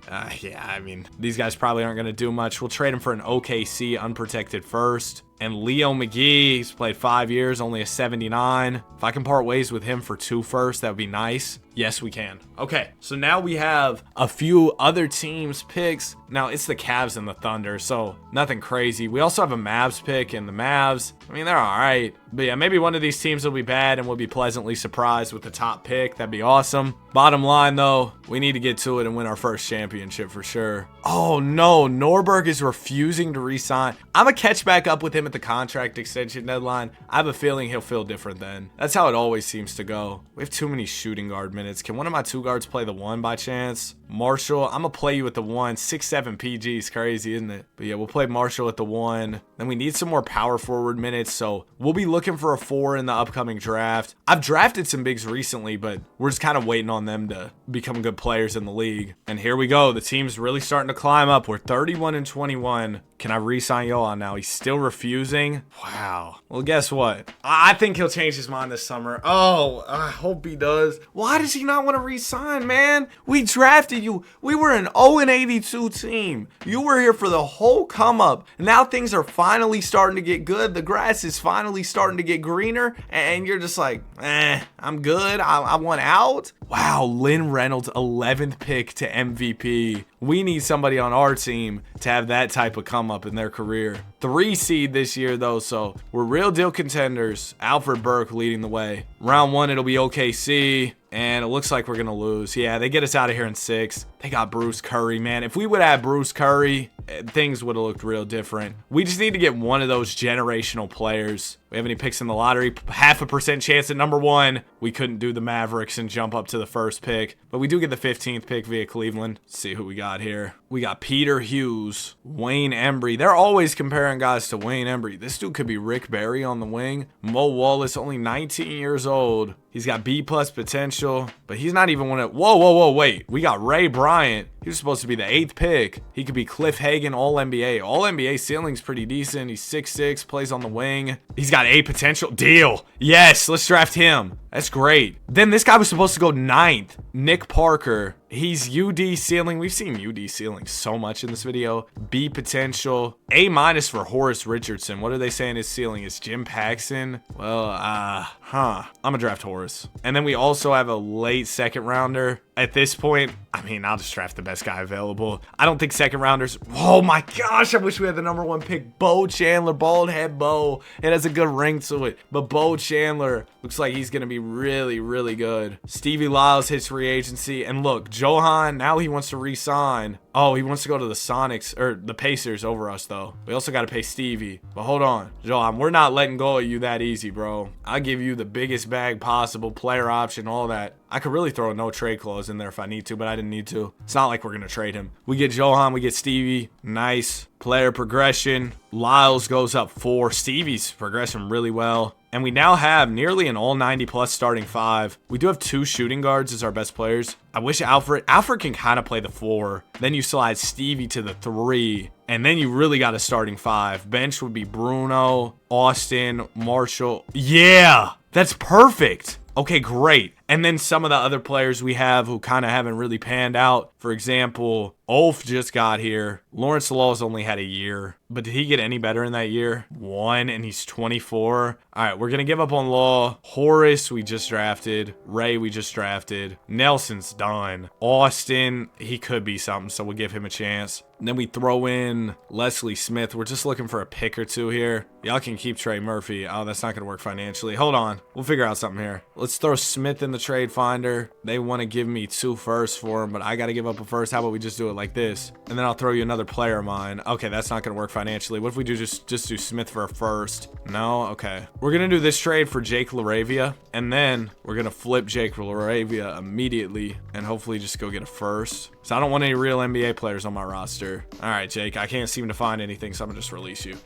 Yeah, I mean, these guys probably aren't going to do much. We'll trade him for an OKC unprotected first. And Leo McGee, he's played 5 years, only a 79. If I can part ways with him for 2 first, that would be nice. Yes, we can. Okay, so now we have a few other teams' picks. Now, it's the Cavs and the Thunder, so nothing crazy. We also have a Mavs pick, and the Mavs, I mean, they're all right. But yeah, maybe one of these teams will be bad, and we'll be pleasantly surprised with the top pick. That'd be awesome. Bottom line, though, we need to get to it and win our first championship for sure. Oh, no, Norberg is refusing to re-sign. I'm going to catch back up with him at the contract extension deadline. I have a feeling he'll feel different then. That's how it always seems to go. We have too many shooting guard minutes. Can one of my 2 guards play the 1 by chance? Marshall, I'm gonna play you at the 1. 6'7" PG is crazy, isn't it? But yeah, we'll play Marshall at the 1. Then we need some more power forward minutes, so we'll be looking for a 4 in the upcoming draft. I've drafted some bigs recently, but we're just kind of waiting on them to become good players in the league. And here we go. The team's really starting to climb up. We're 31-21. Can I re-sign Johan now? He's still refusing. Wow. Well, guess what? I think he'll change his mind this summer. Oh, I hope he does. Why does he not want to re-sign, man? We drafted you. We were an 0-82 team. You were here for the whole come up. Now things are finally starting to get good. The grass is finally starting to get greener. And you're just like, I'm good. I want out. Wow, Lynn Reynolds, 11th pick to MVP. We need somebody on our team to have that type of come up in their career. 3 seed this year though, so we're real deal contenders. Alfred Burke leading the way. Round 1, it'll be OKC. And it looks like we're going to lose. Yeah, they get us out of here in 6. They got Bruce Curry, man. If we would have Bruce Curry, things would have looked real different. We just need to get one of those generational players. We have any picks in the lottery? 0.5% chance at number 1. We couldn't do the Mavericks and jump up to the first pick. But we do get the 15th pick via Cleveland. Let's see who we got here. We got Peter Hughes, Wayne Embry. They're always comparing guys to Wayne Embry. This dude could be Rick Barry on the wing. Mo Wallace, only 19 years old. He's got B+ potential, but he's not even one of... Whoa, wait. We got Ray Bryant. He was supposed to be the 8th pick. He could be Cliff Hagan, All-NBA. All-NBA ceiling's pretty decent. He's 6'6", plays on the wing. He's got A potential. Deal. Yes, let's draft him. That's great. Then this guy was supposed to go 9th. Nick Parker. He's UD ceiling. We've seen UD ceiling so much in this video. B potential. A- for Horace Richardson. What are they saying his ceiling is? Jim Paxson? Well, I'm gonna draft Horace. And then we also have a late 2nd rounder. At this point, I mean, I'll just draft the best guy available. I don't think 2nd rounders... Oh my gosh, I wish we had the number 1 pick. Bo Chandler, bald head Bo. It has a good ring to it. But Bo Chandler looks like he's going to be really, really good. Stevie Lyles hits free agency. And look, Johan, now he wants to re-sign. Oh, he wants to go to the Sonics, or the Pacers over us, though. We also got to pay Stevie. But hold on, Johan, we're not letting go of you that easy, bro. I'll give you the biggest bag possible, player option, all that. I could really throw a no trade clause in there if I need to, but I didn't need to. It's not like we're going to trade him. We get Johan, we get Stevie. Nice. Player progression. Lyles goes up 4. Stevie's progressing really well. And we now have nearly an all 90+ starting 5. We do have 2 shooting guards as our best players. I wish Alfred can kind of play the 4. Then you slide Stevie to the 3. And then you really got a starting 5. Bench would be Bruno, Austin, Marshall. Yeah, that's perfect. Okay, great. And then some of the other players we have who kind of haven't really panned out. For example, Ulf just got here. Lawrence Law's only had a year. But did he get any better in that year? 1, and he's 24. All right, we're going to give up on Law. Horace, we just drafted. Ray, we just drafted. Nelson's done. Austin, he could be something, so we'll give him a chance. And then we throw in Leslie Smith. We're just looking for a pick or two here. Y'all can keep Trey Murphy. Oh, that's not going to work financially. Hold on. We'll figure out something here. Let's throw Smith in the trade finder. They want to give me 2 firsts for him, but I got to give up a first. How about we just do it like this? And then I'll throw you another player of mine. Okay, that's not going to work financially. What if we do just do Smith for a first? No? Okay. We're going to do this trade for Jake LaRavia, and then we're going to flip Jake LaRavia immediately and hopefully just go get a first. So I don't want any real NBA players on my roster. All right, Jake, I can't seem to find anything, so I'm gonna just release you.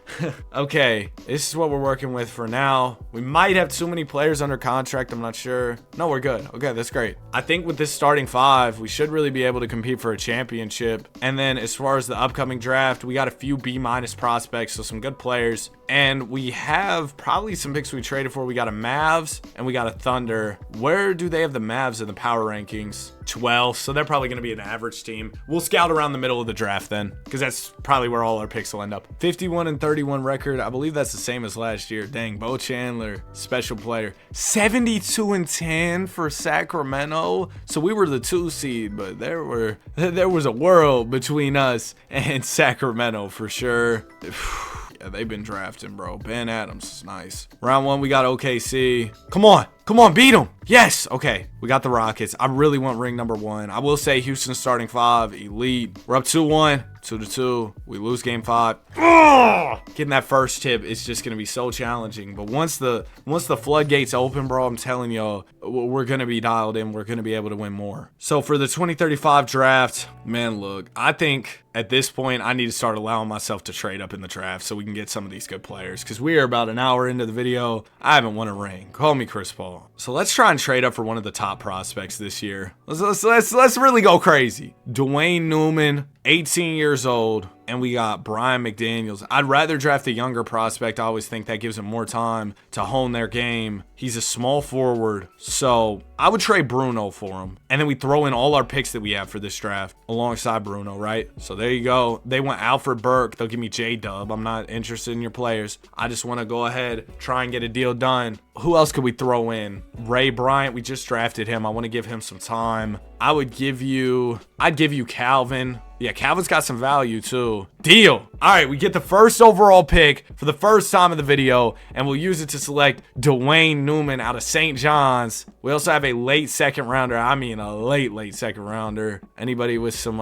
Okay, this is what we're working with for now. We might have too many players under contract. I'm not sure. No, we're good. Okay, that's great. I think with this starting 5, we should really be able to compete for a championship. And then as far as the upcoming draft, we got a few B- prospects, so some good players. And we have probably some picks we traded for. We got a Mavs and we got a Thunder. Where do they have the Mavs in the power rankings? 12, so they're probably going to be an average team. We'll scout around the middle of the draft then, because that's probably where all our picks will end up. 51-31 record. I believe that's the same as last year. Dang, Bo Chandler, special player. 72-10 for Sacramento. So we were the 2 seed, but there was a world between us and Sacramento for sure. Yeah, they've been drafting, bro. Ben Adams is nice. Round 1, we got OKC. Come on. Come on, beat them. Yes. Okay, we got the Rockets. I really want ring number 1. I will say Houston starting 5, elite. We're up 2-1, 2-2. We lose game 5. Ugh! Getting that first tip is just going to be so challenging. But once the floodgates open, bro, I'm telling y'all, we're going to be dialed in. We're going to be able to win more. So for the 2035 draft, man, look, I think at this point, I need to start allowing myself to trade up in the draft so we can get some of these good players. Because we are about an hour into the video. I haven't won a ring. Call me Chris Paul. So let's try and trade up for one of the top prospects this year. Let's really go crazy. Dwayne Newman, 18 years old, and we got Brian McDaniels. I'd rather draft a younger prospect. I always think that gives them more time to hone their game. He's a small forward, so I would trade Bruno for him. And then we throw in all our picks that we have for this draft alongside Bruno, right? So there you go. They want Alfred Burke. They'll give me J-Dub. I'm not interested in your players. I just want to go ahead, try and get a deal done. Who else could we throw in? Ray Bryant. We just drafted him. I want to give him some time. I'd give you Calvin. Yeah, Calvin's got some value too. Deal. All right, we get the first overall pick for the first time in the video, and we'll use it to select Dwayne Newman out of St. John's. We also have a late second rounder. I mean, a late second rounder. Anybody with some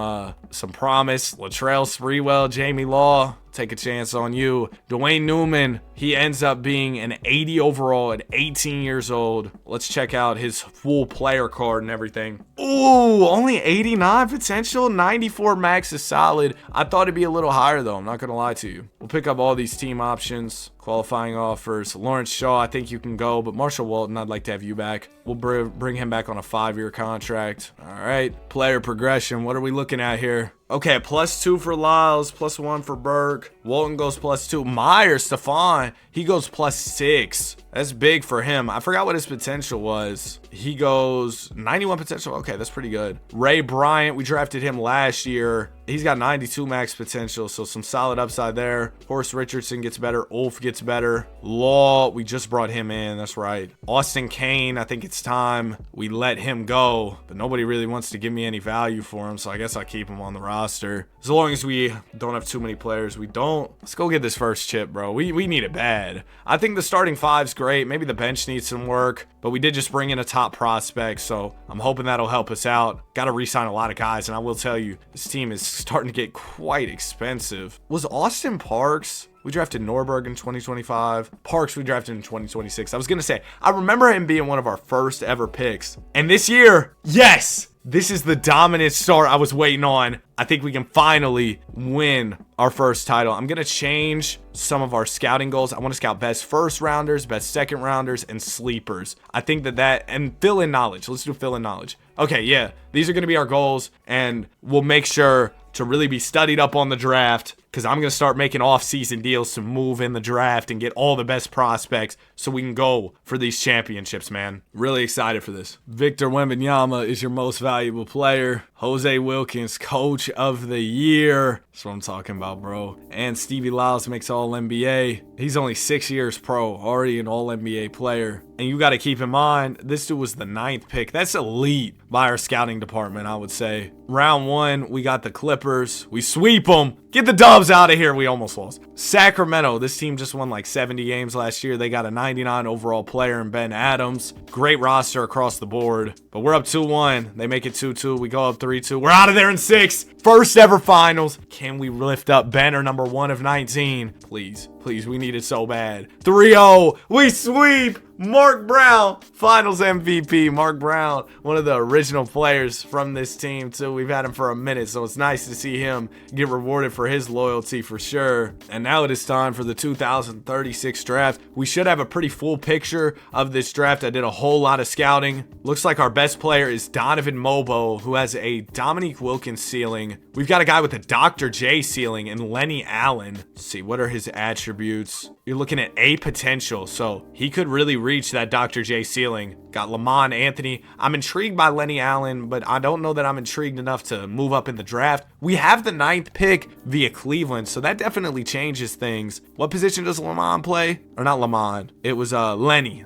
promise? Latrell Sprewell, Jamie Law. Take a chance on you. Dwayne Newman, he ends up being an 80 overall at 18 years old. Let's check out his full player card and everything. Ooh, only 89 potential. 94 max is solid. I thought it'd be a little higher though. I'm not gonna lie to you. We'll pick up all these team options, qualifying offers. Lawrence Shaw, I think you can go, but Marshall Walton, I'd like to have you back. We'll bring him back on a 5-year contract. All right, player progression. What are we looking at here? Okay, +2 for Lyles, +1 for Burke. Walton goes +2. Myers, Stephon, he goes +6. That's big for him. I forgot what his potential was. He goes 91 potential. Okay, that's pretty good. Ray Bryant, we drafted him last year. He's got 92 max potential, so some solid upside there. Horace Richardson gets better. Ulf gets better. Law, we just brought him in. That's right. Austin Kane, I think it's time we let him go, but nobody really wants to give me any value for him, so I guess I'll keep him on the roster. As long as we don't have too many players. We don't. Let's go get this first chip, bro. We need it bad. I think the starting 5's great. Maybe the bench needs some work, but we did just bring in a top prospect, so I'm hoping that'll help us out. Got to re-sign a lot of guys, and I will tell you, this team is starting to get quite expensive. Was Austin Parks? We drafted Norberg in 2025. Parks we drafted in 2026. I was going to say, I remember him being one of our first ever picks. And this year, yes, this is the dominant start I was waiting on. I think we can finally win our first title. I'm going to change some of our scouting goals. I want to scout best first rounders, best second rounders, and sleepers. I think that and fill in knowledge. Let's do fill in knowledge. Okay, yeah, these are going to be our goals, and we'll make sure to really be studied up on the draft because I'm going to start making off-season deals to move in the draft and get all the best prospects so we can go for these championships, man. Really excited for this. Victor Wembanyama is your most valuable player. Jose Wilkins, Coach of the Year. That's what I'm talking about, bro. And Stevie Lyles makes All-NBA. He's only 6 years pro, already an All-NBA player. And you got to keep in mind, this dude was the 9th pick. That's elite by our scouting department, I would say. Round 1, we got the Clippers. We sweep them. Get the Dubs out of here. We almost lost. Sacramento, this team just won like 70 games last year. They got a 99 overall player in Ben Adams. Great roster across the board. But we're up 2-1. They make it 2-2. We go up 3-2. We're out of there in 6. First ever finals. Can we lift up banner number 1 of 19? Please. Please, we need it so bad. 3-0. We sweep. Mark Brown, finals MVP. Mark Brown, one of the original players from this team too. We've had him for a minute, so it's nice to see him get rewarded for his loyalty for sure. And now it is time for the 2036 draft. We should have a pretty full picture of this draft. I did a whole lot of scouting. Looks like our best player is Donovan Mobo, who has a Dominique Wilkins ceiling. We've got a guy with a Dr. J ceiling and Lenny Allen. Let's see, what are his attributes? You're looking at A potential, so he could really reach that Dr. J ceiling. Got Lamont Anthony. I'm intrigued by Lenny Allen, but I don't know that I'm intrigued enough to move up in the draft. We have the 9th pick via Cleveland, so that definitely changes things. What position does Lamont play? Or not Lamont. It was Lenny.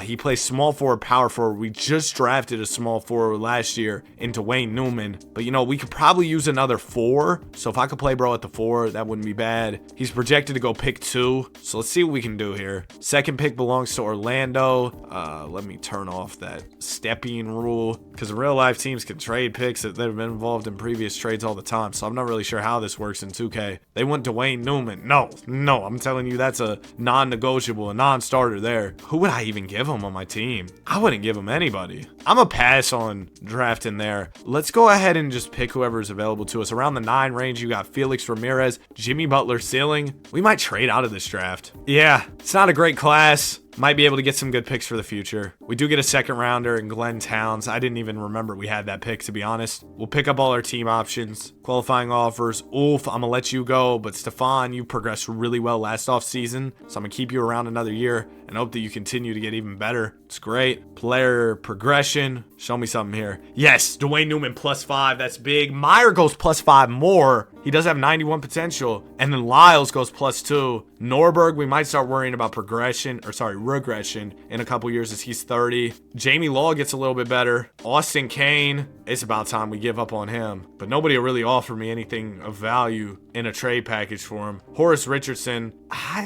He plays small forward, power forward. We just drafted a small forward last year in Dwayne Newman. But, we could probably use another 4. So if I could play bro at the 4, that wouldn't be bad. He's projected to go pick 2. So let's see what we can do here. 2nd pick belongs to Orlando. Let me turn off that stepping rule, because real life teams can trade picks that have been involved in previous trades all the time. So I'm not really sure how this works in 2K. They want Dwayne Newman. No, I'm telling you, that's a non-negotiable, a non-starter there. Who would I even give him on my team? I wouldn't give him anybody. I'm a pass on drafting there. Let's go ahead and just pick whoever's available to us. Around the 9 range, you got Felix Ramirez, Jimmy Butler ceiling. We might trade out of this draft. Yeah, it's not a great class. Might be able to get some good picks for the future. We do get a 2nd rounder in Glenn Towns. I didn't even remember we had that pick, to be honest. We'll pick up all our team options. Qualifying offers. Oof, I'm going to let you go. But Stefan, you progressed really well last off season. So I'm going to keep you around another year and hope that you continue to get even better. It's great. Player progression. Show me something here. Yes, Dwayne Newman +5. That's big. Meyer goes +5 more. He does have 91 potential. And then Lyles goes +2. Norberg, we might start worrying about regression in a couple years as he's 30. Jamie Law gets a little bit better. Austin Kane, it's about time we give up on him. But nobody will really offer me anything of value in a trade package for him. Horace Richardson,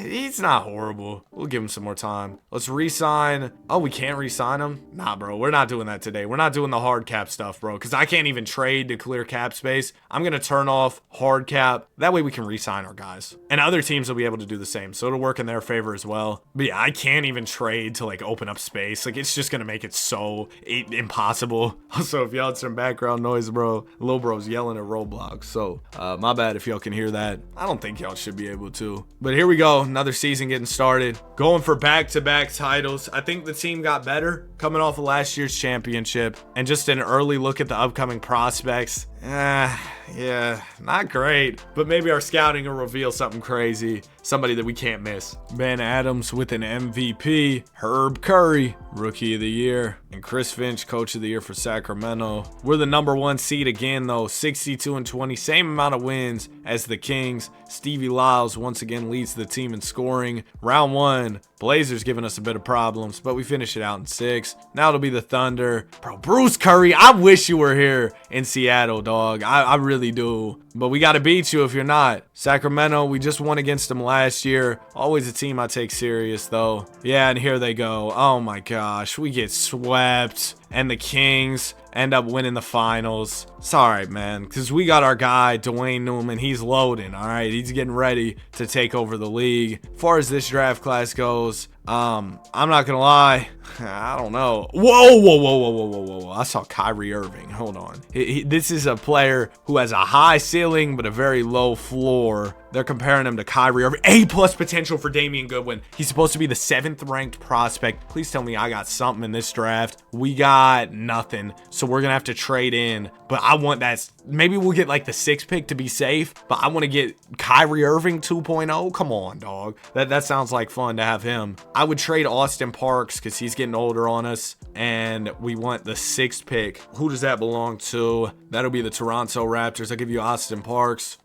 he's not horrible. We'll give him some more time. Let's re-sign. Oh, we can't re-sign him? Nah, bro, we're not doing that today. We're not doing the hard cap stuff, bro, because I can't even trade to clear cap space. I'm going to turn off hard cap. That way we can re-sign our guys. And other teams will be able to do the same, so it'll work in their favor as well. But yeah, I can't even trade to like open up space. Like, it's just going to make it so impossible. Also, if y'all had some background noise, bro, Lil Bro's yelling at Roblox. So my bad if y'all can hear that. I don't think y'all should be able to. But here we go. Another season getting started. Going for back-to-back titles. I think the team got better coming off of last year's championship. And just an early look at the upcoming prospects. Yeah, not great. But maybe our scouting will reveal something crazy. Somebody that we can't miss. Ben Adams with an MVP. Herb Curry, Rookie of the Year. And Chris Finch, Coach of the Year for Sacramento. We're the #1 seed again, though. 62-20. Same amount of wins as the Kings. Stevie Lyles once again leads the team in scoring. Round 1. Blazers giving us a bit of problems, but we finish it out in 6. Now it'll be the Thunder. Bro, Bruce Curry, I wish you were here in Seattle, dog. I really do. But we got to beat you if you're not. Sacramento, we just won against them last year. Always a team I take serious, though. Yeah, and here they go. Oh, my gosh. We get swept. And the Kings end up winning the finals. It's all right, man, because we got our guy, Dwayne Newman. He's loading, all right? He's getting ready to take over the league. As far as this draft class goes, I'm not going to lie. I don't know. Whoa. I saw Kyrie Irving. Hold on. This is a player who has a high ceiling but a very low floor. They're comparing him to Kyrie Irving. A+ potential for Damian Goodwin. He's supposed to be the 7th ranked prospect. Please tell me I got something in this draft. We got nothing. So we're going to have to trade in. But I want that. Maybe we'll get like the 6th pick to be safe. But I want to get Kyrie Irving 2.0. Come on, dog. That sounds like fun to have him. I would trade Austin Parks because he's getting older on us. And we want the 6th pick. Who does that belong to? That'll be the Toronto Raptors. I'll give you Austin Parks.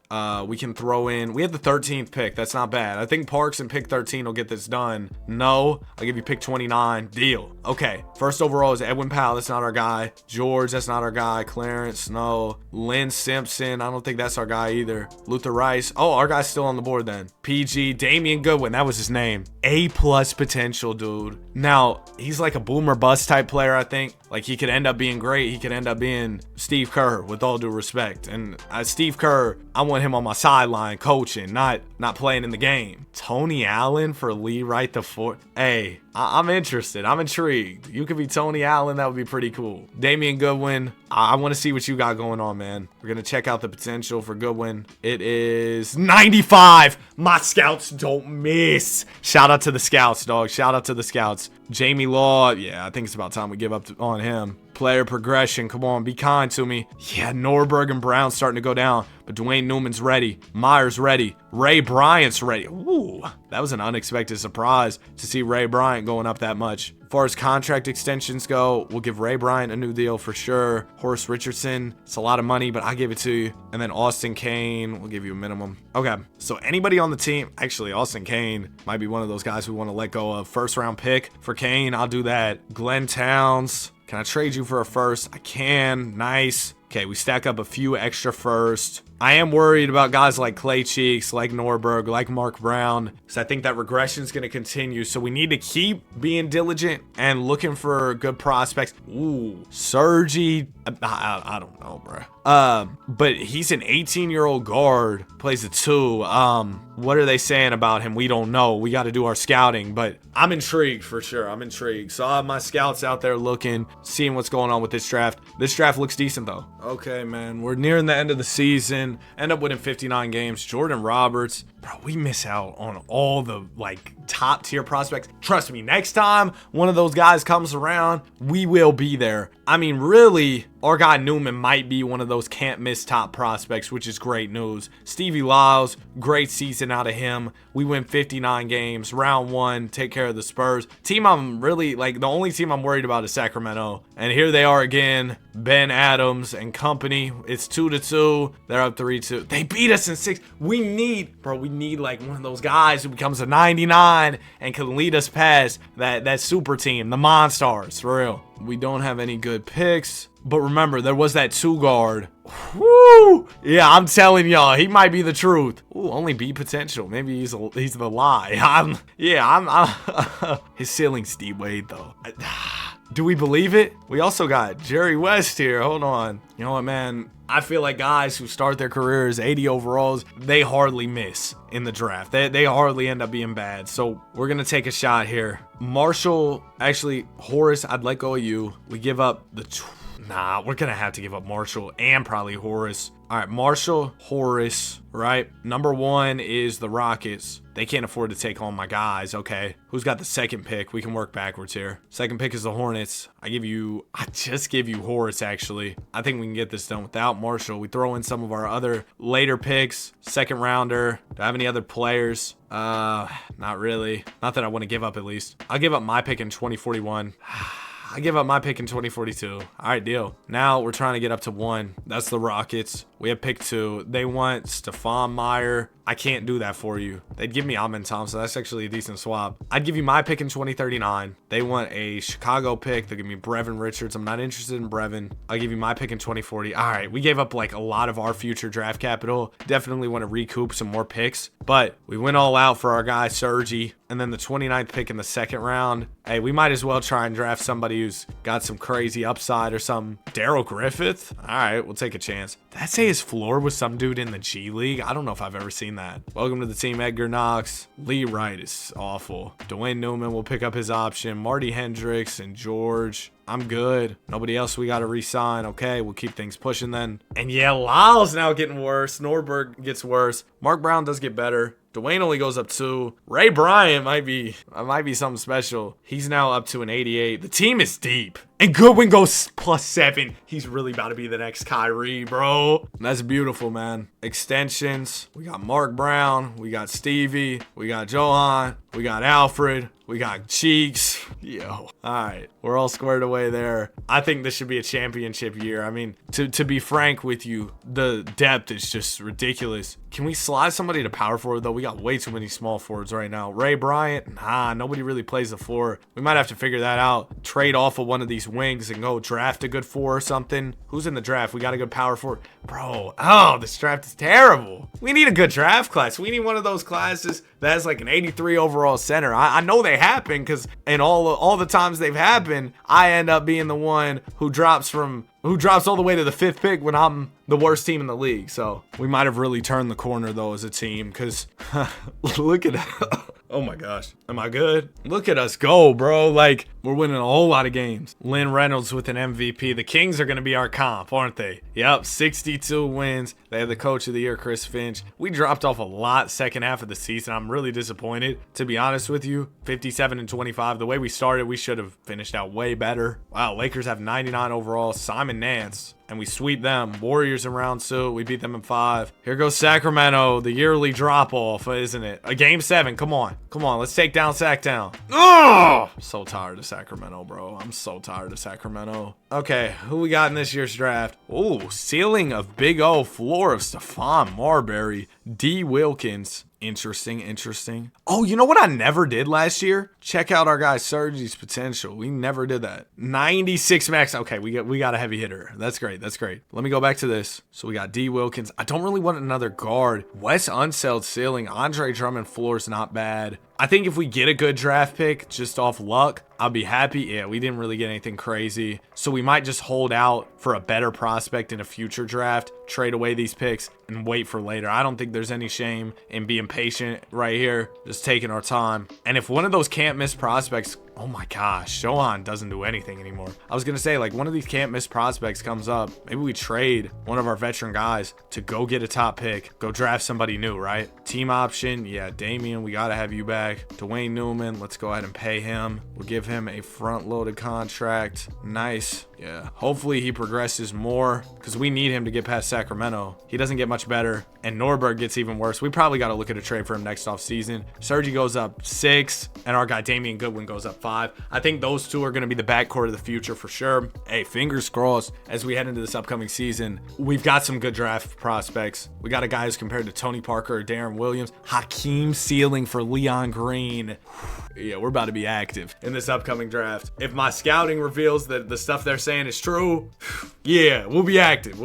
We can throw in, we have the 13th pick. That's not bad. I think Parks and pick 13 will get this done. No, I'll give you pick 29. Deal. Okay. First overall is Edwin Powell. That's not our guy. George, that's not our guy. Clarence, no. Lynn Simpson, I don't think that's our guy either. Luther Rice. Oh, our guy's still on the board then. PG, Damian Goodwin. That was his name. A+ potential, dude. Now, he's like a boomer bust type player, I think. Like, he could end up being great. He could end up being Steve Kerr, with all due respect. And Steve Kerr, I want him on my sideline coaching, not playing in the game. Tony Allen for Lee Wright the fourth. Hey, I'm interested. I'm intrigued. You could be Tony Allen. That would be pretty cool. Damian Goodwin, I want to see what you got going on, man. We're going to check out the potential for Goodwin. It is 95. My scouts don't miss. Shout out to the scouts, dog. Shout out to the scouts. Jamie Law, yeah, I think it's about time we give up on him. Player progression, come on, be kind to me. Yeah, Norberg and Brown starting to go down, but Dwayne Newman's ready. Myers ready. Ray Bryant's ready. Ooh, that was an unexpected surprise to see Ray Bryant going up that much. As far as contract extensions go, we'll give Ray Bryant a new deal for sure. Horace Richardson, it's a lot of money, but I'll give it to you. And then Austin Kane, we'll give you a minimum. Okay, so anybody on the team, actually Austin Kane might be one of those guys we want to let go of. First round pick for Kane, I'll do that. Glenn Towns, can I trade you for a first? I can. Nice. Okay, we stack up a few extra first. I am worried about guys like Clay Cheeks, like Norberg, like Mark Brown, because I think that regression is going to continue. So we need to keep being diligent and looking for good prospects. Ooh, Sergi, I don't know, bro. But he's an 18-year-old guard, plays a 2. What are they saying about him? We don't know. We got to do our scouting, but I'm intrigued for sure. I'm intrigued. So I have my scouts out there looking, seeing what's going on with this draft. This draft looks decent though. Okay, man, we're nearing the end of the season. End up winning 59 games. Jordan Roberts, bro, we miss out on all the like top tier prospects. Trust me, next time one of those guys comes around, we will be there. I mean, really, our guy Newman might be one of those can't miss top prospects, which is great news. Stevie Lyles, great season out of him. We win 59 games, round 1, take care of the Spurs. Team I'm really, like, the only team I'm worried about is Sacramento. And here they are again, Ben Adams and company. It's 2-2. They're up 3-2. They beat us in 6. We need like one of those guys who becomes a 99 and can lead us past that super team, the Monstars, for real. We don't have any good picks. But remember, there was that 2 guard. Woo! Yeah, I'm telling y'all, he might be the truth. Ooh, only B potential. Maybe he's the lie. His ceiling's D-Wade, though. Do we believe it? We also got Jerry West here. Hold on. You know what, man? I feel like guys who start their careers 80 overalls, they hardly miss in the draft. They hardly end up being bad. So we're going to take a shot here. Marshall, actually, Horace, I'd let go of you. We give up the... Nah, we're going to have to give up Marshall and probably Horace. All right, Marshall, Horace, right? Number 1 is the Rockets. They can't afford to take on my guys. Okay, who's got the 2nd pick? We can work backwards here. 2nd pick is the Hornets. I just give you Horace, actually. I think we can get this done without Marshall. We throw in some of our other later picks. 2nd rounder. Do I have any other players? Not really. Not that I want to give up, at least. I'll give up my pick in 2041. I give up my pick in 2042. All right, deal. Now we're trying to get up to 1. That's the Rockets. We have pick 2. They want Stephon Meyer. I can't do that for you. They'd give me Amin Thompson. That's actually a decent swap. I'd give you my pick in 2039. They want a Chicago pick. They'll give me Brevin Richards. I'm not interested in Brevin. I'll give you my pick in 2040. All right, we gave up like a lot of our future draft capital. Definitely want to recoup some more picks, but we went all out for our guy Sergi. And then the 29th pick in the 2nd round. Hey, we might as well try and draft somebody who's got some crazy upside or something. Daryl Griffith? All right, we'll take a chance. Did that say his floor was some dude in the G League? I don't know if I've ever seen that. Welcome to the team, Edgar Knox. Lee Wright is awful. Dwayne Newman will pick up his option. Marty Hendricks and George. I'm good. Nobody else we got to re-sign. Okay, we'll keep things pushing then. And yeah, Lyle's now getting worse. Norberg gets worse. Mark Brown does get better. Dwayne only goes up 2. Ray Bryant might be something special. He's now up to an 88. The team is deep. And Goodwin goes +7. He's really about to be the next Kyrie, bro. That's beautiful, man. Extensions. We got Mark Brown. We got Stevie. We got Johan. We got Alfred. We got Cheeks. Yo. All right. We're all squared away there. I think this should be a championship year. I mean, to be frank with you, the depth is just ridiculous. Can we slide somebody to power forward, though? We got way too many small forwards right now. Ray Bryant, nobody really plays the 4. We might have to figure that out. Trade off of one of these wings and go draft a good 4 or something. Who's in the draft? We got a good power forward. Bro, this draft is terrible. We need a good draft class. We need one of those classes that has like an 83 overall center. I know they happen because in all the times they've happened, I end up being the one who drops all the way to the 5th pick when I'm the worst team in the league. So we might have really turned the corner though as a team because look at oh my gosh. Am I good? Look at us go, bro. Like, we're winning a whole lot of games. Lynn Reynolds with an MVP. The Kings are going to be our comp, aren't they? Yep, 62 wins. They have the coach of the year, Chris Finch. We dropped off a lot second half of the season. I'm really disappointed, to be honest with you. 57-25. The way we started, we should have finished out way better. Wow, Lakers have 99 overall. Simon Nance. And we sweep them. Warriors in round 2. We beat them in 5. Here goes Sacramento. The yearly drop-off, isn't it? A game 7. Come on. Come on. Let's take down Sac-Town. Oh! I'm so tired of Sacramento, bro. I'm so tired of Sacramento. Okay, who we got in this year's draft? Oh, ceiling of Big O. Floor of Stephon Marbury. D. Wilkins. Interesting. Oh, you know what I never did last year? Check out our guy Sergi's potential. We never did that. 96 max. Okay, we got a heavy hitter. That's great. Let me go back to this. So we got D. Wilkins. I don't really want another guard. Wes Unseld ceiling. Andre Drummond floor is not bad. I think if we get a good draft pick just off luck, I'll be happy. Yeah, we didn't really get anything crazy. So we might just hold out for a better prospect in a future draft, trade away these picks, and wait for later. I don't think there's any shame in being patient right here, just taking our time. And if one of those can't miss prospects, oh my gosh, Shohan doesn't do anything anymore. I was going to say, like, one of these can't miss prospects comes up. Maybe we trade one of our veteran guys to go get a top pick, go draft somebody new, right? Team option, yeah, Damian, we got to have you back. Dwayne Newman, let's go ahead and pay him. We'll give him a front-loaded contract. Nice. Yeah, hopefully he progresses more because we need him to get past Sacramento. He doesn't get much better, and Norberg gets even worse. We probably got to look at a trade for him next offseason. Sergi goes up 6, and our guy Damian Goodwin goes up 5. I think those two are going to be the backcourt of the future for sure. Hey, fingers crossed as we head into this upcoming season. We've got some good draft prospects. We got a guy who's compared to Tony Parker or Darren Williams. Hakeem ceiling for Leon Green. Yeah, we're about to be active in this upcoming draft. If my scouting reveals that the stuff they're saying is true, yeah, we'll be active.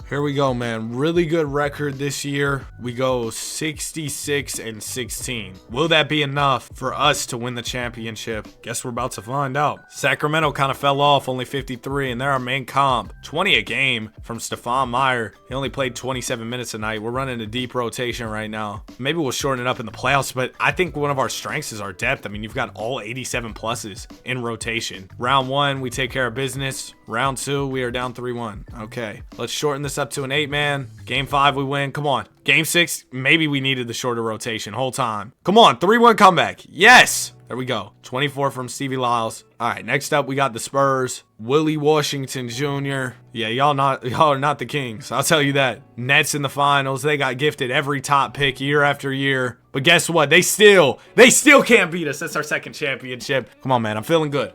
Here we go, man. Really good record this year. We go 66-16. Will that be enough for us to win the championship? Guess we're about to find out. Sacramento kind of fell off, only 53, and they're our main comp. 20 a game from Stephon Meyer. He only played 27 minutes a night. We're running a deep rotation right now. Maybe we'll shorten it up in the playoffs, but I think one of our strengths is our depth. I mean, you've got all 87 pluses in rotation. Round 1, we take care of business. Round 2, we are down 3-1. Okay, let's shorten this up to an 8-man. Game 5, we win. Come on. Game 6, maybe we needed the shorter rotation whole time. Come on, 3-1 comeback. Yes! There we go. 24 from Stevie Lyles. All right, next up, we got the Spurs. Willie Washington Jr. Yeah, y'all are not the Kings. I'll tell you that. Nets in the finals. They got gifted every top pick year after year. But guess what? They still can't beat us. That's our second championship. Come on, man. I'm feeling good.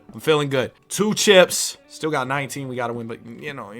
2 chips. Still got 19. We got to win, but you know,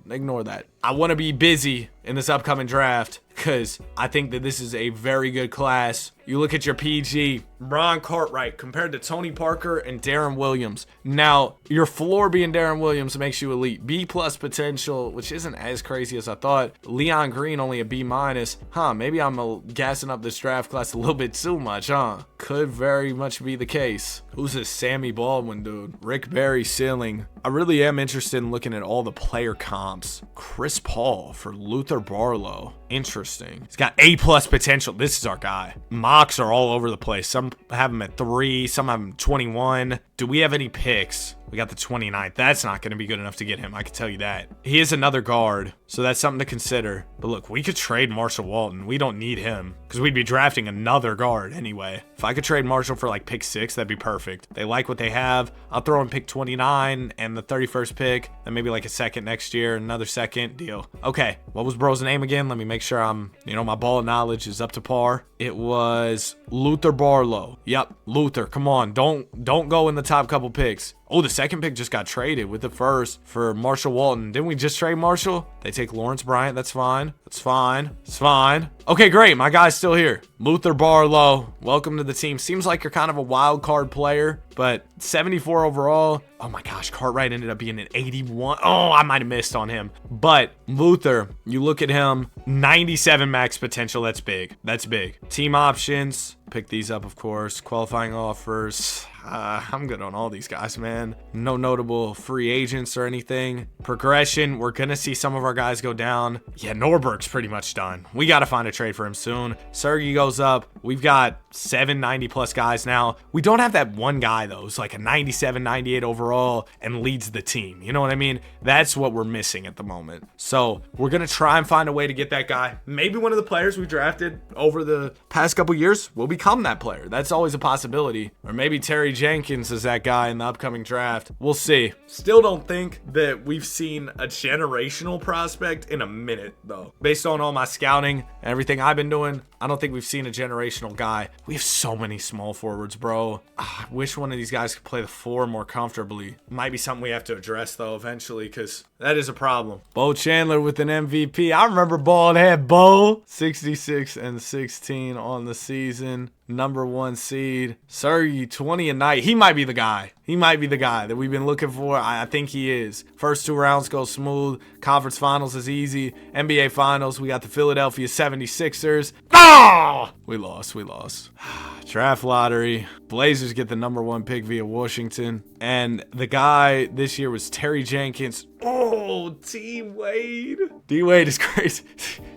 ignore that. I want to be busy in this upcoming draft because I think that this is a very good class. You look at your PG, Ron Cartwright compared to Tony Parker and Darren Williams. Now, your floor being Darren Williams makes you elite. B+ potential, which isn't as crazy as I thought. Leon Green only a B-. Maybe I'm gassing up this draft class a little bit too much, Could very much be the case. Who's this Sammy Baldwin dude? Rick Barry ceiling. I really am interested in looking at all the player comps. Chris Paul for Luther Barlow. Interesting. He's got A+ potential. This is our guy. Mocks are all over the place. Some have him at 3, some have him 21. Do we have any picks We got the 29th. That's not going to be good enough to get him. I can tell you that. He is another guard, so that's something to consider. But look, we could trade Marshall Walton. We don't need him because we'd be drafting another guard anyway. If I could trade Marshall for like pick 6, that'd be perfect. They like what they have. I'll throw in pick 29 and the 31st pick, and maybe like a second next year, another second deal. Okay, what was bro's name again? Let me make sure my ball knowledge is up to par. It was Luther Barlow. Yep, Luther. Come on, don't go in the top couple picks. Oh, the second pick just got traded with the first for Marshall Walton. Didn't we just trade Marshall? They take Lawrence Bryant. That's fine. That's fine. It's fine. Okay, great. My guy's still here. Luther Barlow. Welcome to the team. Seems like you're kind of a wild card player, but 74 overall. Oh my gosh, Cartwright ended up being an 81. Oh, I might have missed on him. But Luther, you look at him, 97 max potential. That's big. That's big. Team options. Pick these up, of course. Qualifying offers. I'm good on all these guys, man. No notable free agents or anything. Progression, we're gonna see some of our guys go down. Yeah, Norberg's pretty much done. We gotta find a trade for him soon. Sergey goes up. We've got 790 plus guys now. We don't have that one guy though. It's like a 97, 98 overall and leads the team. You know what I mean? That's what we're missing at the moment. So we're gonna try and find a way to get that guy. Maybe one of the players we drafted over the past couple years will become that player. That's always a possibility. Or maybe Terry Jenkins is that guy in the upcoming draft. We'll see. Still don't think that we've seen a generational prospect in a minute though. Based on all my scouting and everything I've been doing, I don't think we've seen a generational guy. We have so many small forwards, bro. I wish one of these guys could play the 4 more comfortably. Might be something we have to address though eventually, because that is a problem. Bo Chandler with an MVP. I remember bald head Bo. 66 and 16 on the season. Number 1 seed. Sergey, 20 a night. He might be the guy. He might be the guy that we've been looking for. I think he is. First 2 rounds go smooth. Conference finals is easy. NBA finals, we got the Philadelphia 76ers. Oh! We lost. Draft lottery. Blazers get the number 1 pick via Washington. And the guy this year was Terry Jenkins. Oh, D-Wade. D-Wade is crazy.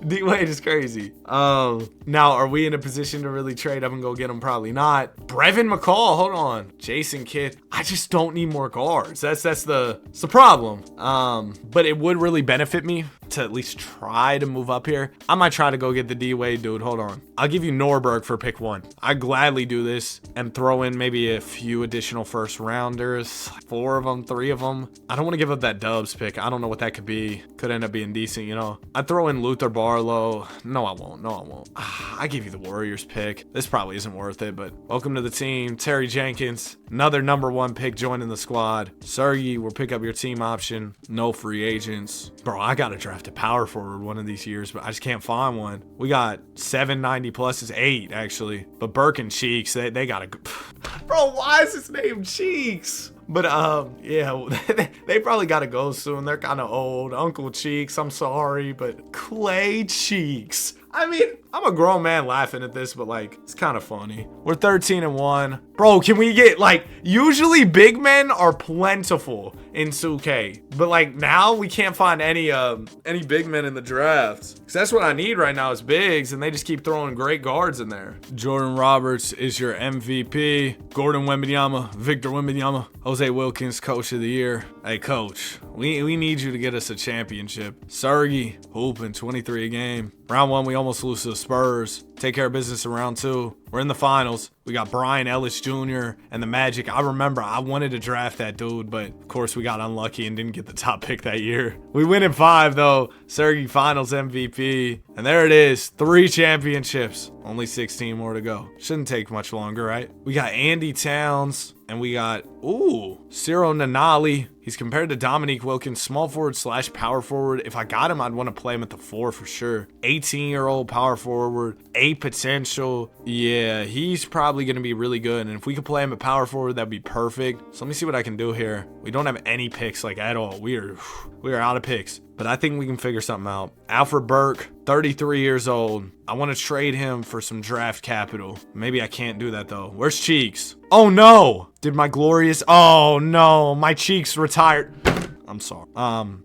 D-Wade is crazy. Now, are we in a position to really trade up and go get him? Probably not. Brevin McCall, hold on. Jason Kidd. I just don't need more guards. That's the problem. But it would really benefit me to at least try to move up here. I might try to go get the D-Wade dude. Hold on. I'll give you Norberg for pick 1. I'd gladly do this and throw in maybe a few additional first rounders. 4 of them, 3 of them. I don't want to give up that Dubs pick. I don't know what that could be. Could end up being decent, you know. I'd throw in Luther Barlow. No, I won't. I give you the Warriors pick. This probably isn't worth it, but welcome to the team. Terry Jenkins, another number 1 pick joining the squad. Sergey will pick up your team option. No free agents. Bro, I got to draft a power forward one of these years, but I just can't find one. We got 790 pluses, 8 actually. But Burke and Cheeks, they got to go. Bro, why is his name Cheeks? But yeah, they probably gotta go soon. They're kind of old. Uncle Cheeks, I'm sorry, but Clay Cheeks. I mean, I'm a grown man laughing at this, but like, it's kind of funny. We're 13-1. Bro, can we get like, usually big men are plentiful in 2K, but like now we can't find any big men in the drafts. Cause that's what I need right now is bigs, and they just keep throwing great guards in there. Jordan Roberts is your MVP. Gordon Wembanyama, Victor Wembanyama, Jose Wilkins, Coach of the Year. Hey, Coach, we need you to get us a championship. Sergey, hooping 23 a game. Round 1, we almost lose to the Spurs. Take care of business in round 2. We're in the finals. We got Brian Ellis Jr. and the Magic. I remember I wanted to draft that dude, but of course we got unlucky and didn't get the top pick that year. We win in 5 though. Sergey Finals MVP. And there it is. 3 championships. Only 16 more to go. Shouldn't take much longer, right? We got Andy Towns. And we got, Ciro Nanali. He's compared to Dominique Wilkins, small forward / power forward. If I got him, I'd want to play him at the 4 for sure. 18-year-old power forward, 8 potential. Yeah, he's probably going to be really good. And if we could play him at power forward, that'd be perfect. So let me see what I can do here. We don't have any picks like at all. We are out of picks. But I think we can figure something out. Alfred Burke, 33 years old. I want to trade him for some draft capital. Maybe I can't do that though. Where's Cheeks? Oh no! Oh no, my Cheeks retired. I'm sorry.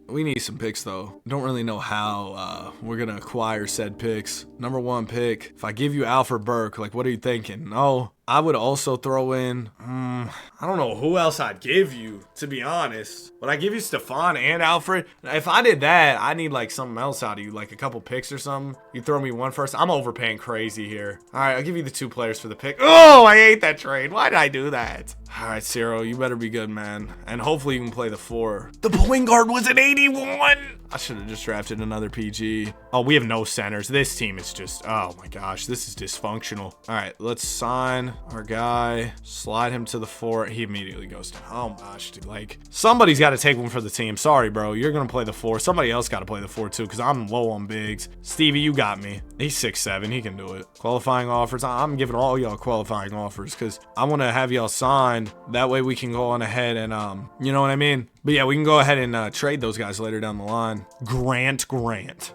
We need some picks though. Don't really know how we're gonna acquire said picks. Number 1 pick. If I give you Alfred Burke, like what are you thinking? No. I would also throw in, I don't know who else I'd give you, to be honest. Would I give you Stefan and Alfred? If I did that, I need like something else out of you, like a couple picks or something. You throw me one first. I'm overpaying crazy here. All right, I'll give you the 2 players for the pick. Oh, I hate that trade. Why did I do that? All right, Ciro, you better be good, man. And hopefully you can play the 4. The point guard was an 81. I should have just drafted another PG. Oh, we have no centers. This team is just, oh my gosh, this is dysfunctional. All right, let's sign our guy, slide him to the 4. He immediately goes down. Oh gosh, dude, like somebody's got to take one for the team. Sorry, bro. You're going to play the 4. Somebody else got to play the 4 too, because I'm low on bigs. Stevie, you got me. He's 6'7". He can do it. Qualifying offers. I'm giving all y'all qualifying offers because I want to have y'all signed. That way we can go on ahead and, you know what I mean? But yeah, we can go ahead and trade those guys later down the line. Grant.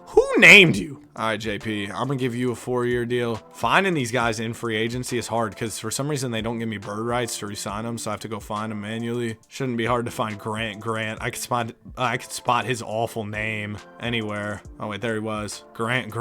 Who named you? All right, JP, I'm going to give you a 4-year deal. Finding these guys in free agency is hard because for some reason they don't give me bird rights to re-sign them, so I have to go find them manually. Shouldn't be hard to find Grant. I could spot his awful name anywhere. Oh, wait, there he was. Grant.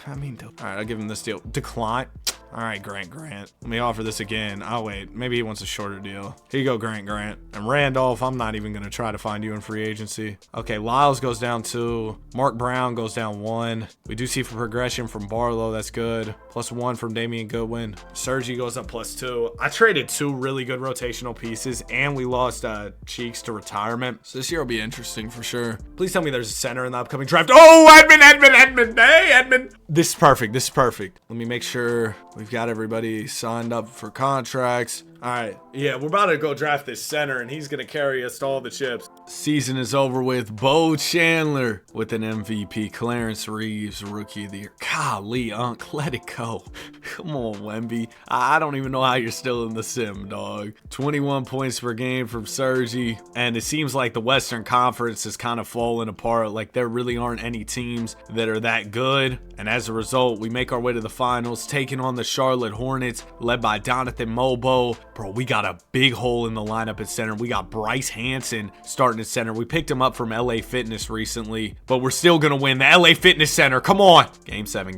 I mean, all right, I'll give him this deal. Decline. All right, Grant. Let me offer this again. Oh, wait. Maybe he wants a shorter deal. Here you go, Grant. And Randolph, I'm not even going to try to find you in free agency. Okay, Lyles goes down 2. Mark Brown goes down 1. We do see for progression from Barlow. That's good. +1 from Damian Goodwin. Sergi goes up +2. I traded 2 really good rotational pieces, and we lost Cheeks to retirement. So this year will be interesting for sure. Please tell me there's a center in the upcoming draft. Oh, Edmund. Hey, Edmund. This is perfect. Let me make sure we've got everybody signed up for contracts. All right. Yeah, we're about to go draft this center, and he's going to carry us to all the chips. Season is over with. Bo Chandler with an MVP. Clarence Reeves, Rookie of the Year. Golly, Unc, let it go. Come on, Wemby. I don't even know how you're still in the sim, dog. 21 points per game from Sergi. And it seems like the Western Conference is kind of falling apart. Like, there really aren't any teams that are that good. And as a result, we make our way to the finals, taking on the Charlotte Hornets, led by Jonathan Mobo. Bro, we got a big hole in the lineup at center. We got Bryce Hansen starting at center. We picked him up from LA Fitness recently, but we're still going to win the LA Fitness Center. Come on. Game 7.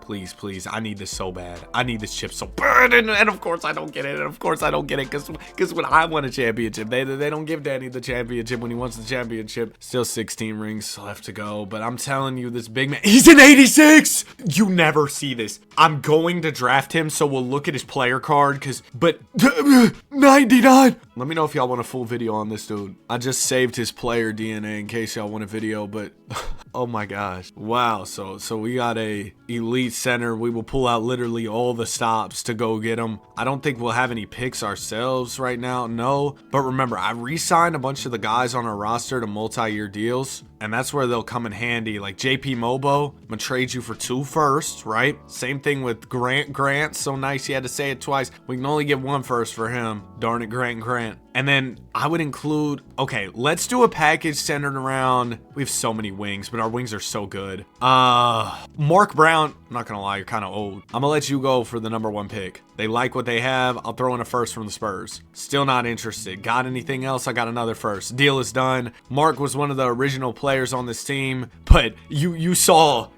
Please. I need this so bad. I need this chip so bad. And of course I don't get it. Because when I won a championship, they don't give Danny the championship when he wants the championship. Still 16 rings left to go, but I'm telling you, this big man, he's an 86. You never see this. I'm going to draft him, so we'll look at his player card, but 99. Let me know if y'all want a full video on this dude. I just saved his player DNA in case y'all want a video, but oh my gosh. Wow. So we got a elite center. We will pull out literally all the stops to go get him. I don't think we'll have any picks ourselves right now. No. But remember, I re-signed a bunch of the guys on our roster to multi-year deals. And that's where they'll come in handy. Like JP Mobo, I'm gonna trade you for 2 firsts, right? Same thing with Grant. So nice you had to say it twice. We can only get 1 first for him. Darn it, Grant. And then I would include, okay, let's do a package centered around, we have so many wings, but our wings are so good. Mark Brown, I'm not gonna lie, you're kind of old. I'm gonna let you go for the number 1 pick. They like what they have. I'll throw in a first from the Spurs. Still not interested. Got anything else? I got another first. Deal is done. Mark was one of the original players on this team, but you saw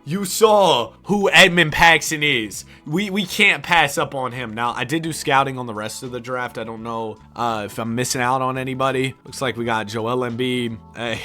who Edmund Paxson is. We can't pass up on him. Now, I did do scouting on the rest of the draft. I don't know if I'm missing out on anybody. Looks like we got Joel Embiid. Hey,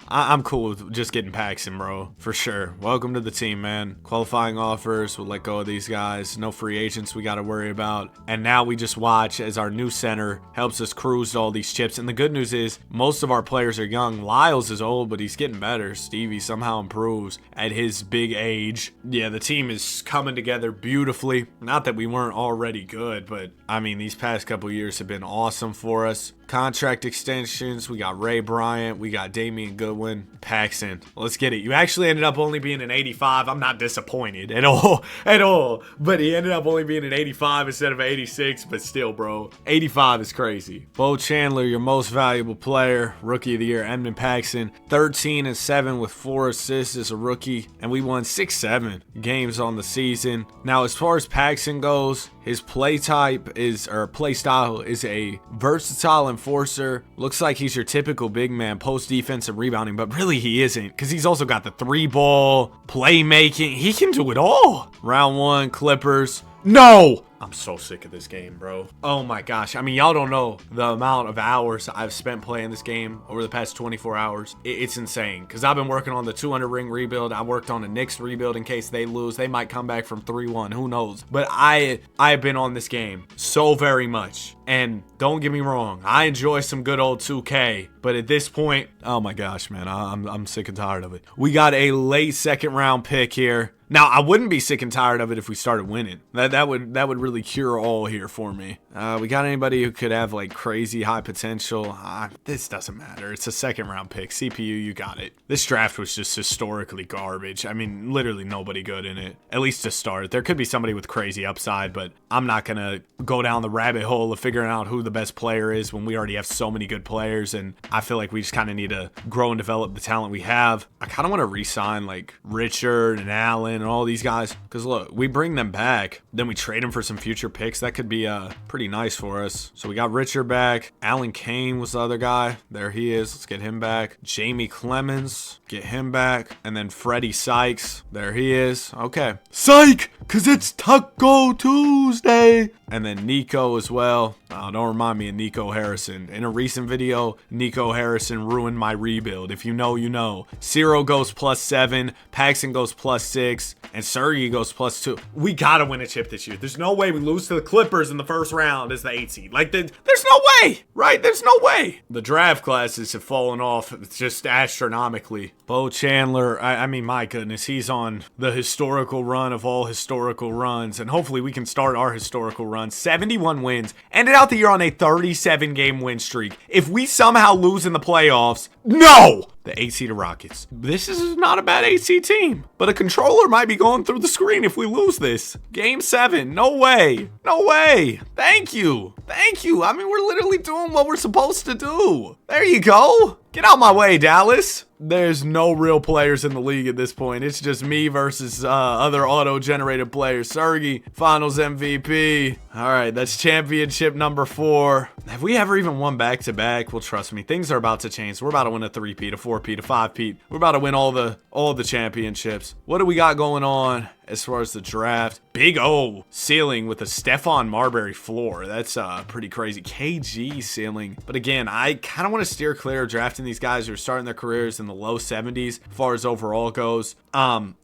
I'm cool with just getting Paxson, bro, for sure. Welcome to the team, man. Qualifying offers. We'll let go of these guys. No free agents we got to worry about. And now we just watch as our new center helps us cruise to all these chips. And the good news is most of our players are young. Lyles is old, but he's getting better. Stevie somehow improves at his big age. Yeah, the team is coming together beautifully. Not that we weren't already good, but I mean, these past couple years have been awesome for us. Contract extensions. We got Ray Bryant. We got Damian Goodwin. Paxson. Let's get it. You actually ended up only being an 85. I'm not disappointed at all. But he ended up only being an 85 instead of 86. But still, bro. 85 is crazy. Bo Chandler, your most valuable player. Rookie of the Year. Edmund Paxson. 13-7 with 4 assists as a rookie. And we won 6-7 games on the season. Now, as far as Paxson goes, his play style is a versatile enforcer. Looks like he's your typical big man, post defense and rebounding, but really he isn't, because he's also got the 3-ball, playmaking. He can do it all. Round 1, Clippers. No! I'm so sick of this game, bro. Oh my gosh. I mean, y'all don't know the amount of hours I've spent playing this game over the past 24 hours. It's insane. Because I've been working on the 200 ring rebuild. I worked on the Knicks rebuild in case they lose. They might come back from 3-1. Who knows? But I've been on this game so very much. And don't get me wrong, I enjoy some good old 2K. But at this point, oh my gosh, man, I'm sick and tired of it. We got a late second round pick here. Now, I wouldn't be sick and tired of it if we started winning. That would really cure all here for me. We got anybody who could have like crazy high potential? This doesn't matter. It's a second round pick. CPU, you got it. This draft was just historically garbage. I mean, literally nobody good in it, at least to start. There could be somebody with crazy upside, but I'm not going to go down the rabbit hole of figuring out who the best player is when we already have so many good players. And I feel like we just kind of need to grow and develop the talent we have. I kind of want to re-sign like Richard and Allen and all these guys, because look, we bring them back, then we trade them for some future picks. That could be pretty nice for us. So we got Richard back. Alan Kane was the other guy. There he is. Let's get him back. Jamie Clemens, get him back. And then Freddie Sykes, there he is. Okay, psych, because it's Taco Tuesday. And then Nico as well. Oh, don't remind me of Nico Harrison. In a recent video, Nico Harrison ruined my rebuild. If you know, you know. Ciro goes +7, Paxson goes +6, and Sergey goes +2. We gotta win a chip this year. There's no way we lose to the Clippers in the first round as the 8 seed. Like, there's no way, right? There's no way. The draft classes have fallen off just astronomically. Bo Chandler, I mean, my goodness, he's on the historical run of all historical runs, and hopefully we can start our historical run. 71 wins. Ended out the year on a 37-game win streak. If we somehow lose in the playoffs, no! The 8 seed Rockets. This is not a bad 8 seed team, but a controller might be going through the screen if we lose this. Game 7. No way. No way. Thank you. Thank you. I mean, we're literally doing what we're supposed to do. There you go. Get out my way, Dallas. There's no real players in the league at this point. It's just me versus other auto-generated players. Sergey, Finals MVP. All right, that's championship number 4. Have we ever even won back-to-back? Well, trust me, things are about to change. We're about to win a 3-peat, a 4-peat, a 5-peat. We're about to win all the championships. What do we got going on as far as the draft? Big O ceiling with a Stephon Marbury floor. That's pretty crazy. KG ceiling. But again, I kind of want to steer clear of drafting these guys who are starting their careers in the low 70s as far as overall goes.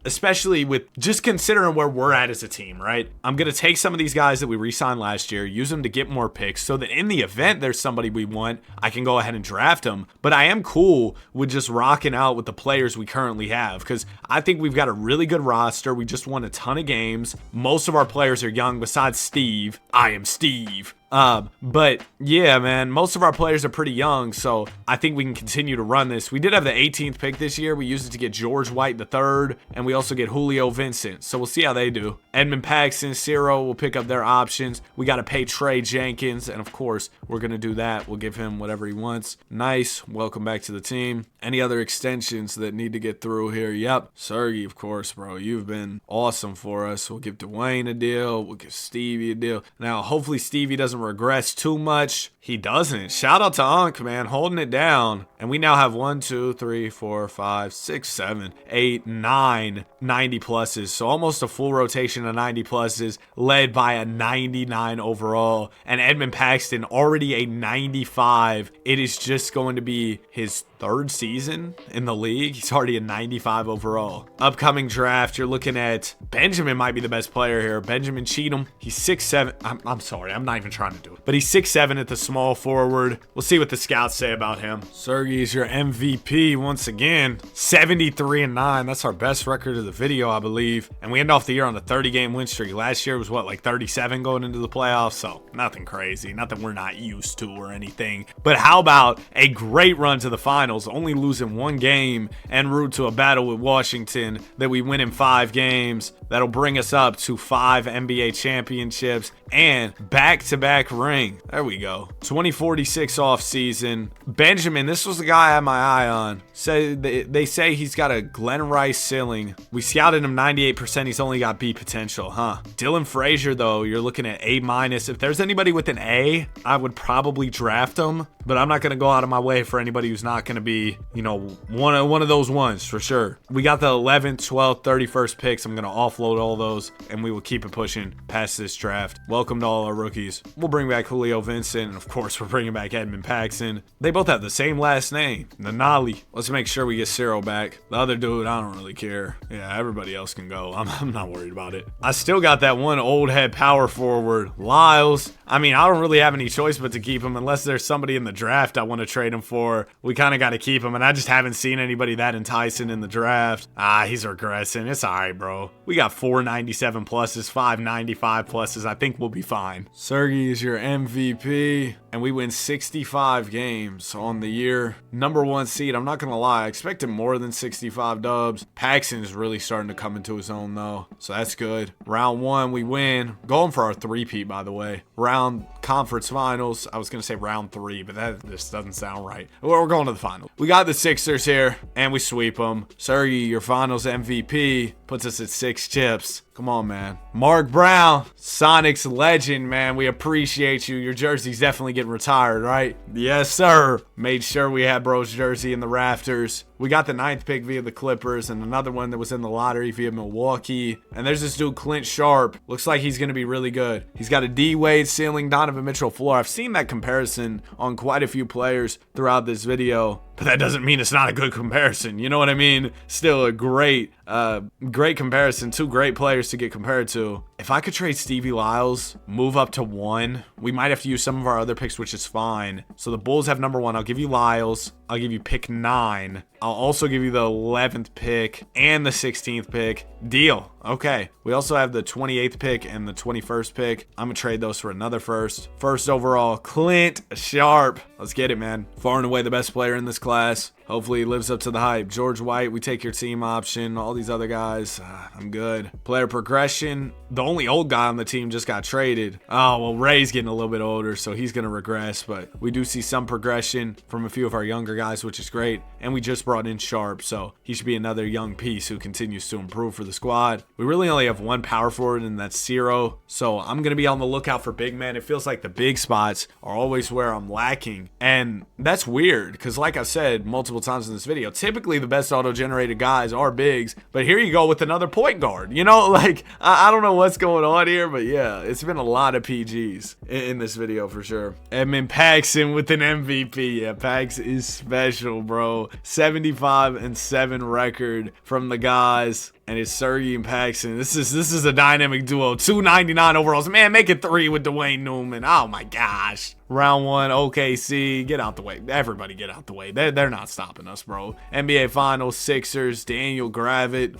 Especially with just considering where we're at as a team, right? I'm going to take some of these guys that we re-signed last year, use them to get more picks so that in the event there's somebody we want, I can go ahead and draft them. But I am cool with just rocking out with the players we currently have because I think we've got a really good roster. We just won a ton of games. Most of our players are young besides Steve. I am Steve. But yeah, man, most of our players are pretty young, so I think we can continue to run this. We did have the 18th pick this year. We used it to get George White III, and we also get Julio Vincent, so we'll see how they do. Edmund Paxson, Ciro will pick up their options. We got to pay Trey Jenkins, and of course, we're going to do that. We'll give him whatever he wants. Nice. Welcome back to the team. Any other extensions that need to get through here? Yep. Sergey, of course, bro. You've been awesome for us. We'll give Dwayne a deal. We'll give Stevie a deal. Now, hopefully Stevie doesn't regress too much. He doesn't. Shout out to Unc, man, holding it down. And we now have 1, 2, 3, 4, 5, 6, 7, 8, 9 90 pluses. So almost a full rotation of 90 pluses led by a 99 overall. And Edmund Paxton already a 95. It is just going to be his 3rd season in the league. He's already a 95 overall. Upcoming draft, you're looking at Benjamin might be the best player here. Benjamin Cheatham. He's 6'7". I'm sorry, I'm not even trying to do it. But he's 6'7" at the small forward. We'll see what the scouts say about him. Sergey's your MVP once again. 73-9. That's our best record of the video, I believe. And we end off the year on a 30-game win streak. Last year was what, like 37 going into the playoffs? So nothing crazy. Nothing we're not used to or anything. But how about a great run to the finals, only losing 1 game en route to a battle with Washington that we win in 5 games. That'll bring us up to 5 NBA championships and back-to-back ring. There we go. 2046 off season. Benjamin, this was the guy I had my eye on. They say he's got a Glenn Rice ceiling. We scouted him 98%. He's only got B potential, huh? Dylan Frazier, though, you're looking at A-. If there's anybody with an A, I would probably draft him. But I'm not going to go out of my way for anybody who's not going to be, you know, one of those ones for sure. We got the 11th, 12th, 31st picks. I'm going to offload offload all those, and we will keep it pushing past this draft. Welcome to all our rookies. We'll bring back Julio Vincent, and of course, we're bringing back Edmund Paxson. They both have the same last name, Nanali. Let's make sure we get Ciro back. The other dude, I don't really care. Yeah, everybody else can go. I'm not worried about it. I still got that one old head power forward, Lyles. I mean, I don't really have any choice but to keep him unless there's somebody in the draft I want to trade him for. We kind of got to keep him, and I just haven't seen anybody that enticing in the draft. He's regressing. It's all right, bro. We got 497 pluses, 595 pluses. I think we'll be fine. Sergey is your MVP, and we win 65 games on the year. #1 seed. I'm not going to lie. I expected more than 65 dubs. Paxson is really starting to come into his own, though, so that's good. Round 1, we win. Going for our three-peat, by the way. Round conference finals. I was going to say round 3, but that just doesn't sound right. We're going to the final. We got the Sixers here, and we sweep them. Sergey, your finals MVP, puts us at 6 chips. Come on, man. Mark Brown, Sonics legend, man. We appreciate you. Your jersey's definitely getting retired, right? Yes, sir. Made sure we had bro's jersey in the rafters. We got the 9th pick via the Clippers and another one that was in the lottery via Milwaukee. And there's this dude, Clint Sharp. Looks like he's going to be really good. He's got a D-Wade ceiling, Donovan Mitchell floor. I've seen that comparison on quite a few players throughout this video, but that doesn't mean it's not a good comparison. You know what I mean? Still a great comparison. 2 great players to get compared to. If I could trade Stevie Lyles, move up to 1, we might have to use some of our other picks, which is fine. So the Bulls have #1. I'll give you Lyles. I'll give you pick 9. I'll also give you the 11th pick and the 16th pick. Deal. Okay. We also have the 28th pick and the 21st pick. I'm going to trade those for another first. First overall, Clint Sharp. Let's get it, man. Far and away the best player in this class. Hopefully he lives up to the hype. George White, we take your team option. All these other guys, I'm good. Player progression. The only old guy on the team just got traded. Oh, well, Ray's getting a little bit older, so he's going to regress. But we do see some progression from a few of our younger guys, which is great. And we just brought in Sharp, so he should be another young piece who continues to improve for the squad. We really only have one power forward, and that's Ciro. So I'm going to be on the lookout for big men. It feels like the big spots are always where I'm lacking. And that's weird, because like I said multiple times in this video, typically the best auto-generated guys are bigs, but here you go with another point guard. You know, like, I don't know what's going on here, but yeah, it's been a lot of PGs in this video for sure. Edmund Paxson with an MVP. Yeah, Pax is special, bro. 75-7 record from the guys. And it's Sergey and Paxson. This is a dynamic duo. 299 overalls. Man, make it 3 with Dwayne Newman. Oh my gosh. Round 1, OKC. Get out the way. Everybody get out the way. They're not stopping us, bro. NBA Finals, Sixers, Daniel Gravett.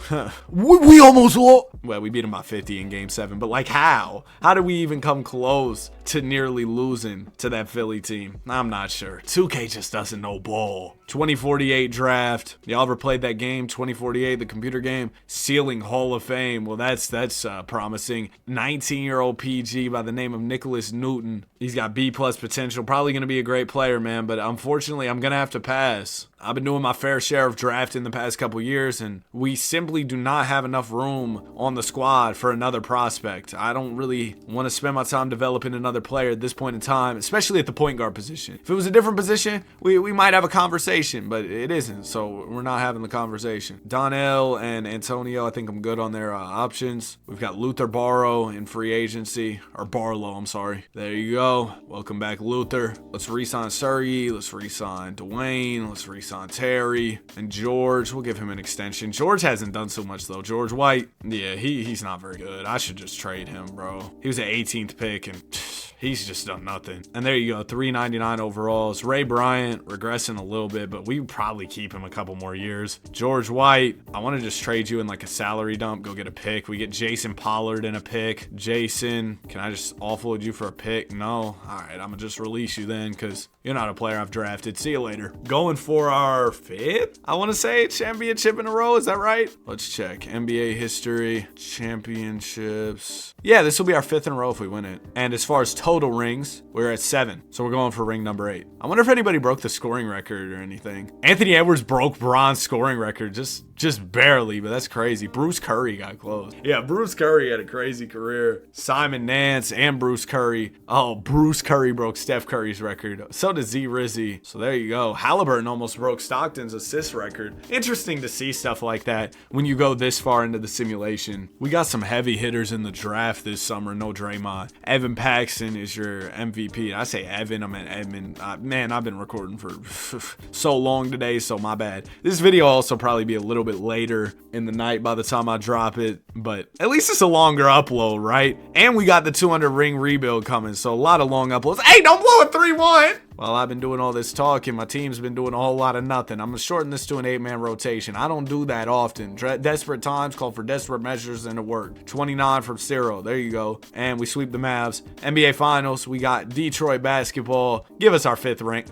we almost lost. Well, we beat them by 50 in Game 7. But like how? How did we even come close to nearly losing to that Philly team? I'm not sure. 2K just doesn't know ball. 2048 draft. Y'all ever played that game? 2048, the computer game? Ceiling Hall of Fame. Well, that's promising. 19-year-old PG by the name of Nicholas Newton. He's got B+ potential. Probably going to be a great player, man. But unfortunately, I'm going to have to pass. I've been doing my fair share of drafting the past couple years, and we simply do not have enough room on the squad for another prospect. I don't really want to spend my time developing another player at this point in time, especially at the point guard position. If it was a different position, we might have a conversation, but it isn't, so we're not having the conversation. Donnell and Antonio, I think I'm good on their options. We've got Luther Barrow in free agency, or Barlow, I'm sorry. There you go. Welcome back, Luther. Let's re-sign Sergey. Let's re-sign Dwayne. Let's re-sign Terry and George. We'll give him an extension. George hasn't done so much though. George White, yeah, he's not very good. I should just trade him, bro. He was an 18th pick and he's just done nothing. And there you go, 399 overalls. Ray Bryant regressing a little bit, but we would probably keep him a couple more years. George White, I want to just trade you in like a salary dump. Go get a pick. We get Jason Pollard in a pick. Jason, can I just offload you for a pick? No. All right, I'm gonna just release you then because you're not a player I've drafted. See you later. Going for our 5th, I want to say, championship in a row. Is that right? Let's check. NBA history, championships. Yeah, this will be our 5th in a row if we win it. And as far as total rings, we're at 7. So we're going for ring number 8. I wonder if anybody broke the scoring record or anything. Anthony Edwards broke Bron's scoring record. Just Just barely, but that's crazy. Bruce Curry got close. Yeah, Bruce Curry had a crazy career. Simon Nance and Bruce Curry. Oh, Bruce Curry broke Steph Curry's record. So did Z Rizzy. So there you go. Halliburton almost broke Stockton's assist record. Interesting to see stuff like that when you go this far into the simulation. We got some heavy hitters in the draft this summer. No Draymond. Evan Paxson is your MVP. I say Evan, I meant Edmund. Man, I've been recording for so long today, so my bad. This video will also probably be a little bit later in the night by the time I drop it, but at least it's a longer upload, right? And we got the 200 ring rebuild coming, so a lot of long uploads. Hey, don't blow it 3-1! Well, I've been doing all this talking. My team's been doing a whole lot of nothing. I'm going to shorten this to an 8-man rotation. I don't do that often. Desperate times call for desperate measures, and it worked. 29 from 0. There you go. And we sweep the Mavs. NBA Finals, we got Detroit basketball. Give us our 5th rank.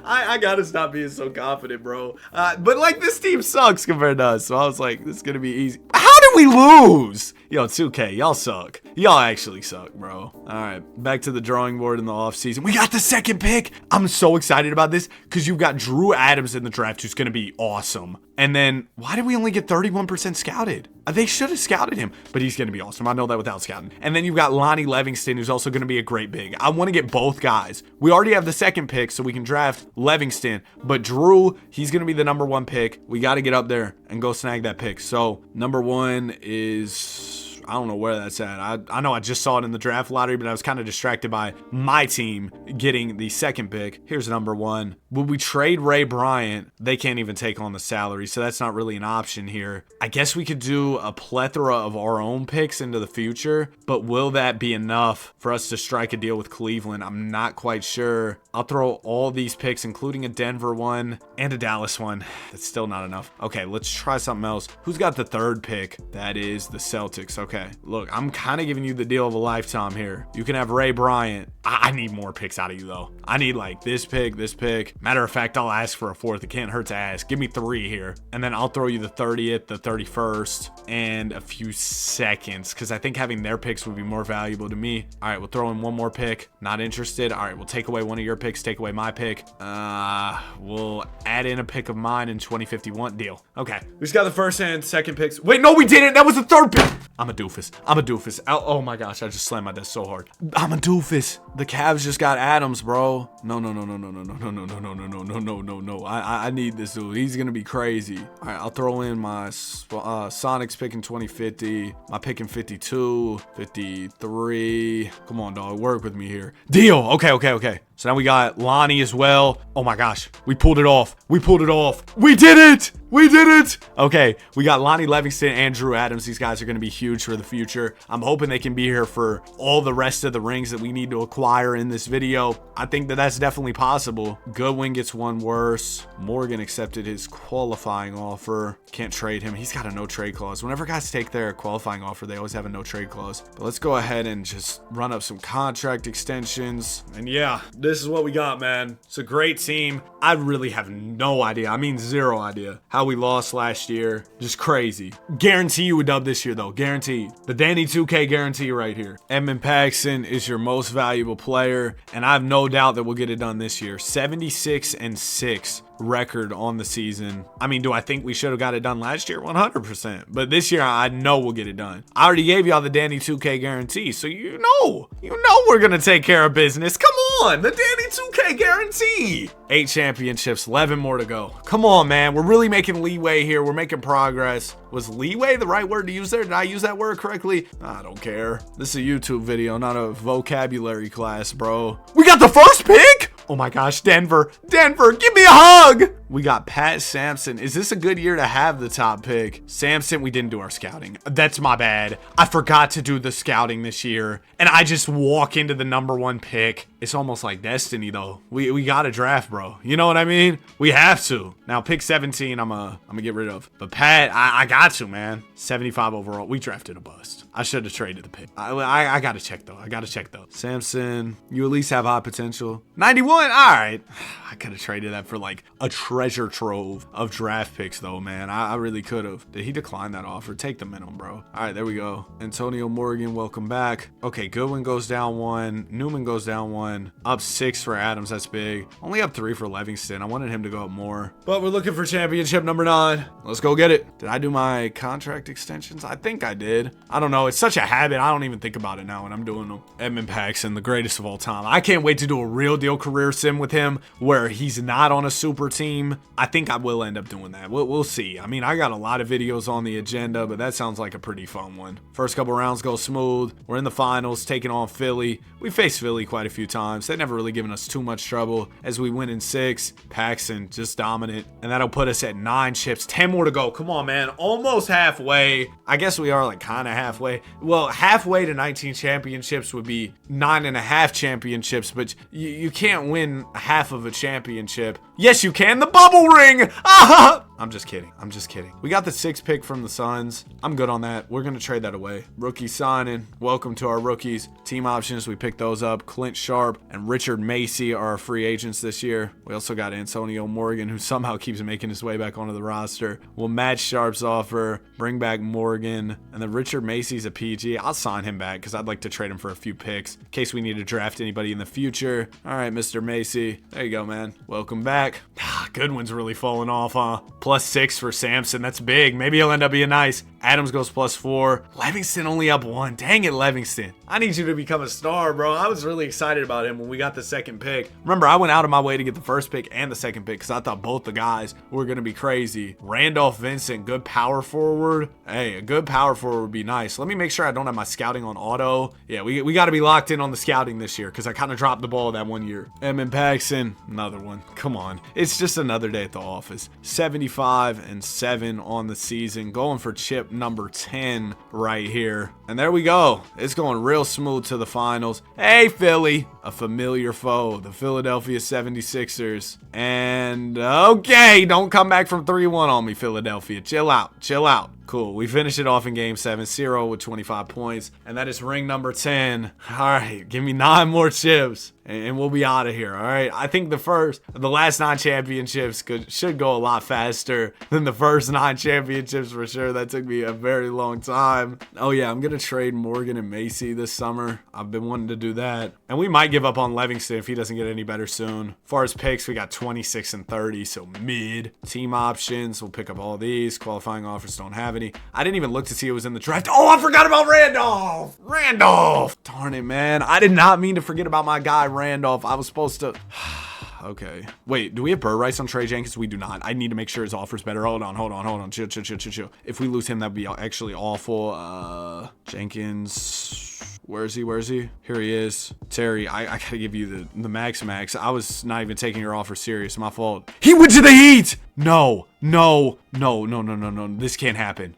I gotta stop being so confident, bro. But like, this team sucks compared to us, so I was like, this is gonna be easy. How did we lose? Yo, 2K, y'all suck. Y'all actually suck, bro. All right, back to the drawing board in the offseason. We got the 2nd pick. I'm so excited about this because you've got Drew Adams in the draft, who's gonna be awesome. And then, why did we only get 31% scouted? They should have scouted him, but he's going to be awesome. I know that without scouting. And then you've got Lonnie Livingston, who's also going to be a great big. I want to get both guys. We already have the 2nd pick, so we can draft Livingston. But Drew, he's going to be the number 1 pick. We got to get up there and go snag that pick. So, number 1 is... I don't know where that's at. I know I just saw it in the draft lottery, but I was kind of distracted by my team getting the 2nd pick. Here's number 1. Would we trade Ray Bryant? They can't even take on the salary, so that's not really an option here. I guess we could do a plethora of our own picks into the future, but will that be enough for us to strike a deal with Cleveland? I'm not quite sure. I'll throw all these picks, including a Denver one and a Dallas one. That's still not enough. Okay, let's try something else. Who's got the 3rd pick? That is the Celtics. Okay, look, I'm kind of giving you the deal of a lifetime here. You can have Ray Bryant. I need more picks out of you, though. I need, like, this pick, this pick. Matter of fact, I'll ask for a 4th. It can't hurt to ask. Give me 3 here. And then I'll throw you the 30th, the 31st, and a few seconds, because I think having their picks would be more valuable to me. All right, we'll throw in one more pick. Not interested. All right, we'll take away one of your picks, take away my pick. We'll add in a pick of mine in 2051. Deal. Okay. We just got the 1st and 2nd picks. Wait, no, we didn't. That was the 3rd pick. I'm a doofus. I'm a doofus. Oh my gosh, I just slammed my desk so hard. I'm a doofus. The Cavs just got Adams, bro. No. I need this dude. He's gonna be crazy. All right, I'll throw in my Sonics pick in 2050, my pick in 52, 53. Come on, dog. Work with me here. Deal. Okay. So now we got Lonnie as well. Oh my gosh, we pulled it off. We did it. Okay, we got Lonnie Livingston and Drew Adams. These guys are going to be huge for the future. I'm hoping they can be here for all the rest of the rings that we need to acquire in this video. I think that that's definitely possible. Goodwin gets one worse. Morgan accepted his qualifying offer. Can't trade him. He's got a no trade clause. Whenever guys take their qualifying offer, they always have a no trade clause. But let's go ahead and just run up some contract extensions. And yeah, this is what we got, man. It's a great team. I really have no idea. I mean, 0 idea how we lost last year. Just crazy. Guarantee you a dub this year, though. Guaranteed. The Danny 2K guarantee right here. Edmund Paxson is your most valuable player, and I have no doubt that we'll get it done this year. 76-6 record on the season. I mean, do I think we should have got it done last year? 100%. But this year, I know we'll get it done. I already gave y'all the Danny 2K guarantee, so you know we're gonna take care of business. Come on, the Danny 2K guarantee. 8 championships, 11 more to go. Come on, man. We're really making leeway here. We're making progress. Was leeway the right word to use there? Did I use that word correctly? I don't care. This is a YouTube video, not a vocabulary class, bro. We got the 1st pick? Oh my gosh, Denver, give me a hug. We got Pat Sampson. Is this a good year to have the top pick? Sampson, we didn't do our scouting. That's my bad. I forgot to do the scouting this year, and I just walk into the number 1 pick. It's almost like destiny, though. We got to draft, bro. You know what I mean? We have to. Now, pick 17, I'm gonna get rid of. But Pat, I got to, man. 75 overall. We drafted a bust. I should have traded the pick. I got to check, though. Sampson, you at least have high potential. 91? All right. I could have traded that for, like, a trillion. treasure trove of draft picks, though, man. I really could have. Did he decline that offer? Take the minimum, bro. All right, there we go. Antonio Morgan, welcome back. Okay, Goodwin goes down 1. Newman goes down 1. Up 6 for Adams. That's big. Only up 3 for Livingston. I wanted him to go up more. But we're looking for championship number 9. Let's go get it. Did I do my contract extensions? I think I did. I don't know. It's such a habit. I don't even think about it now when I'm doing them. Edmund Paxson, the greatest of all time. I can't wait to do a real deal career sim with him where he's not on a super team. I think I will end up doing that. We'll see. I mean, I got a lot of videos on the agenda, but that sounds like a pretty fun one. First couple rounds go smooth. We're in the finals, taking on Philly. We faced Philly quite a few times. They've never really given us too much trouble. As we win in 6, Paxson just dominant. And that'll put us at 9 chips. 10 more to go. Come on, man. Almost halfway. I guess we are like kind of halfway. Well, halfway to 19 championships would be 9.5 championships, but you can't win half of a championship. Yes, you can. The bubble ring. Ah! I'm just kidding. I'm just kidding. We got the 6th pick from the Suns. I'm good on that. We're going to trade that away. Rookie signing. Welcome to our rookies. Team options. We picked those up. Clint Sharp and Richard Macy are our free agents this year. We also got Antonio Morgan, who somehow keeps making his way back onto the roster. We'll match Sharp's offer, bring back Morgan, and then Richard Macy's a PG. I'll sign him back because I'd like to trade him for a few picks in case we need to draft anybody in the future. All right, Mr. Macy. There you go, man. Welcome back. Goodwin's really falling off, huh? +6 for Sampson. That's big. Maybe he'll end up being nice. Adams goes +4. Livingston only up 1. Dang it, Livingston. I need you to become a star, bro. I was really excited about him when we got the 2nd pick. Remember, I went out of my way to get the 1st pick and the 2nd pick because I thought both the guys were going to be crazy. Randolph Vincent, good power forward. Hey, a good power forward would be nice. Let me make sure I don't have my scouting on auto. Yeah, we got to be locked in on the scouting this year because I kind of dropped the ball that one year. Edmund Paxson, another one. Come on. It's just another day at the office. 75-7 on the season. Going for chip number 10 right here. And there we go. It's going real smooth to the finals. Hey, Philly. A familiar foe. The Philadelphia 76ers. And okay, don't come back from 3-1 on me, Philadelphia. Chill out. Chill out. Cool. We finish it off in game 7, 0 with 25 points. And that is ring number 10. All right. Give me 9 more chips and we'll be out of here. All right. I think the last 9 championships should go a lot faster than the first 9 championships for sure. That took me a very long time. Oh yeah. I'm going to trade Morgan and Macy this summer. I've been wanting to do that. And we might give up on Livingston if he doesn't get any better soon. As far as picks, we got 26 and 30. So mid. Team options. We'll pick up all these. Qualifying offers don't have any. I didn't even look to see it was in the draft. Oh, I forgot about Randolph. Randolph. Darn it, man. I did not mean to forget about my guy, Randolph. I was supposed to. Okay. Wait, do we have bird rights on Trey Jenkins? We do not. I need to make sure his offer's better. Hold on. Chill. If we lose him, that'd be actually awful. Jenkins. Where is he? Here he is. Terry, I gotta give you the max. I was not even taking your offer serious. My fault. He went to the Heat! No. This can't happen.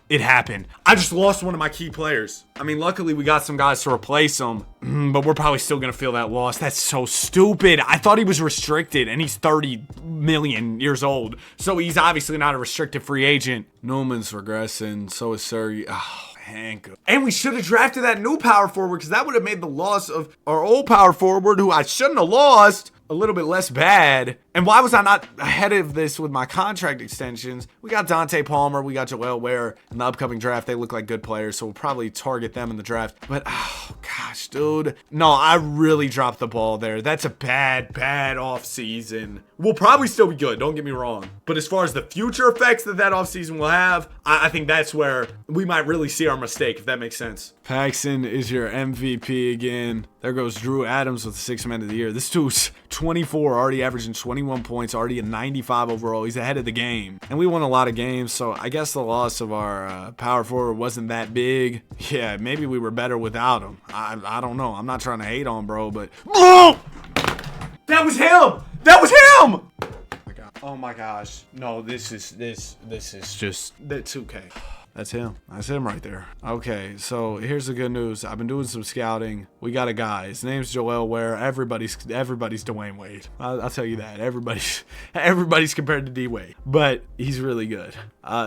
It happened. I just lost one of my key players. I mean, luckily we got some guys to replace him, but we're probably still gonna feel that loss. That's so stupid. I thought he was restricted, and he's 30 million years old, so he's obviously not a restricted free agent. Newman's regressing. So is Surrey. Oh. And we should have drafted that new power forward because that would have made the loss of our old power forward, who I shouldn't have lost, a little bit less bad. And why was I not ahead of this with my contract extensions? We got Dante Palmer, we got Joel Ware in the upcoming draft. They look like good players, so we'll probably target them in the draft. But oh gosh, dude, no, I really dropped the ball there. That's a bad off season. We'll probably still be good, don't get me wrong, but as far as the future effects that off season will have, I think that's where we might really see our mistake, if that makes sense. Paxson is your MVP again. There goes Drew Adams with the 6th man of the year. This dude's 24, already averaging 21 points, already a 95 overall. He's ahead of the game. And we won a lot of games, so I guess the loss of our power forward wasn't that big. Yeah, maybe we were better without him. I don't know. I'm not trying to hate on bro, but... Oh! That was him! Oh my gosh. No, this is just... That's okay. That's him. That's him right there. Okay, so here's the good news. I've been doing some scouting. We got a guy. His name's Joel Ware. Everybody's Dwayne Wade. I'll tell you that. Everybody's compared to D Wade, but he's really good.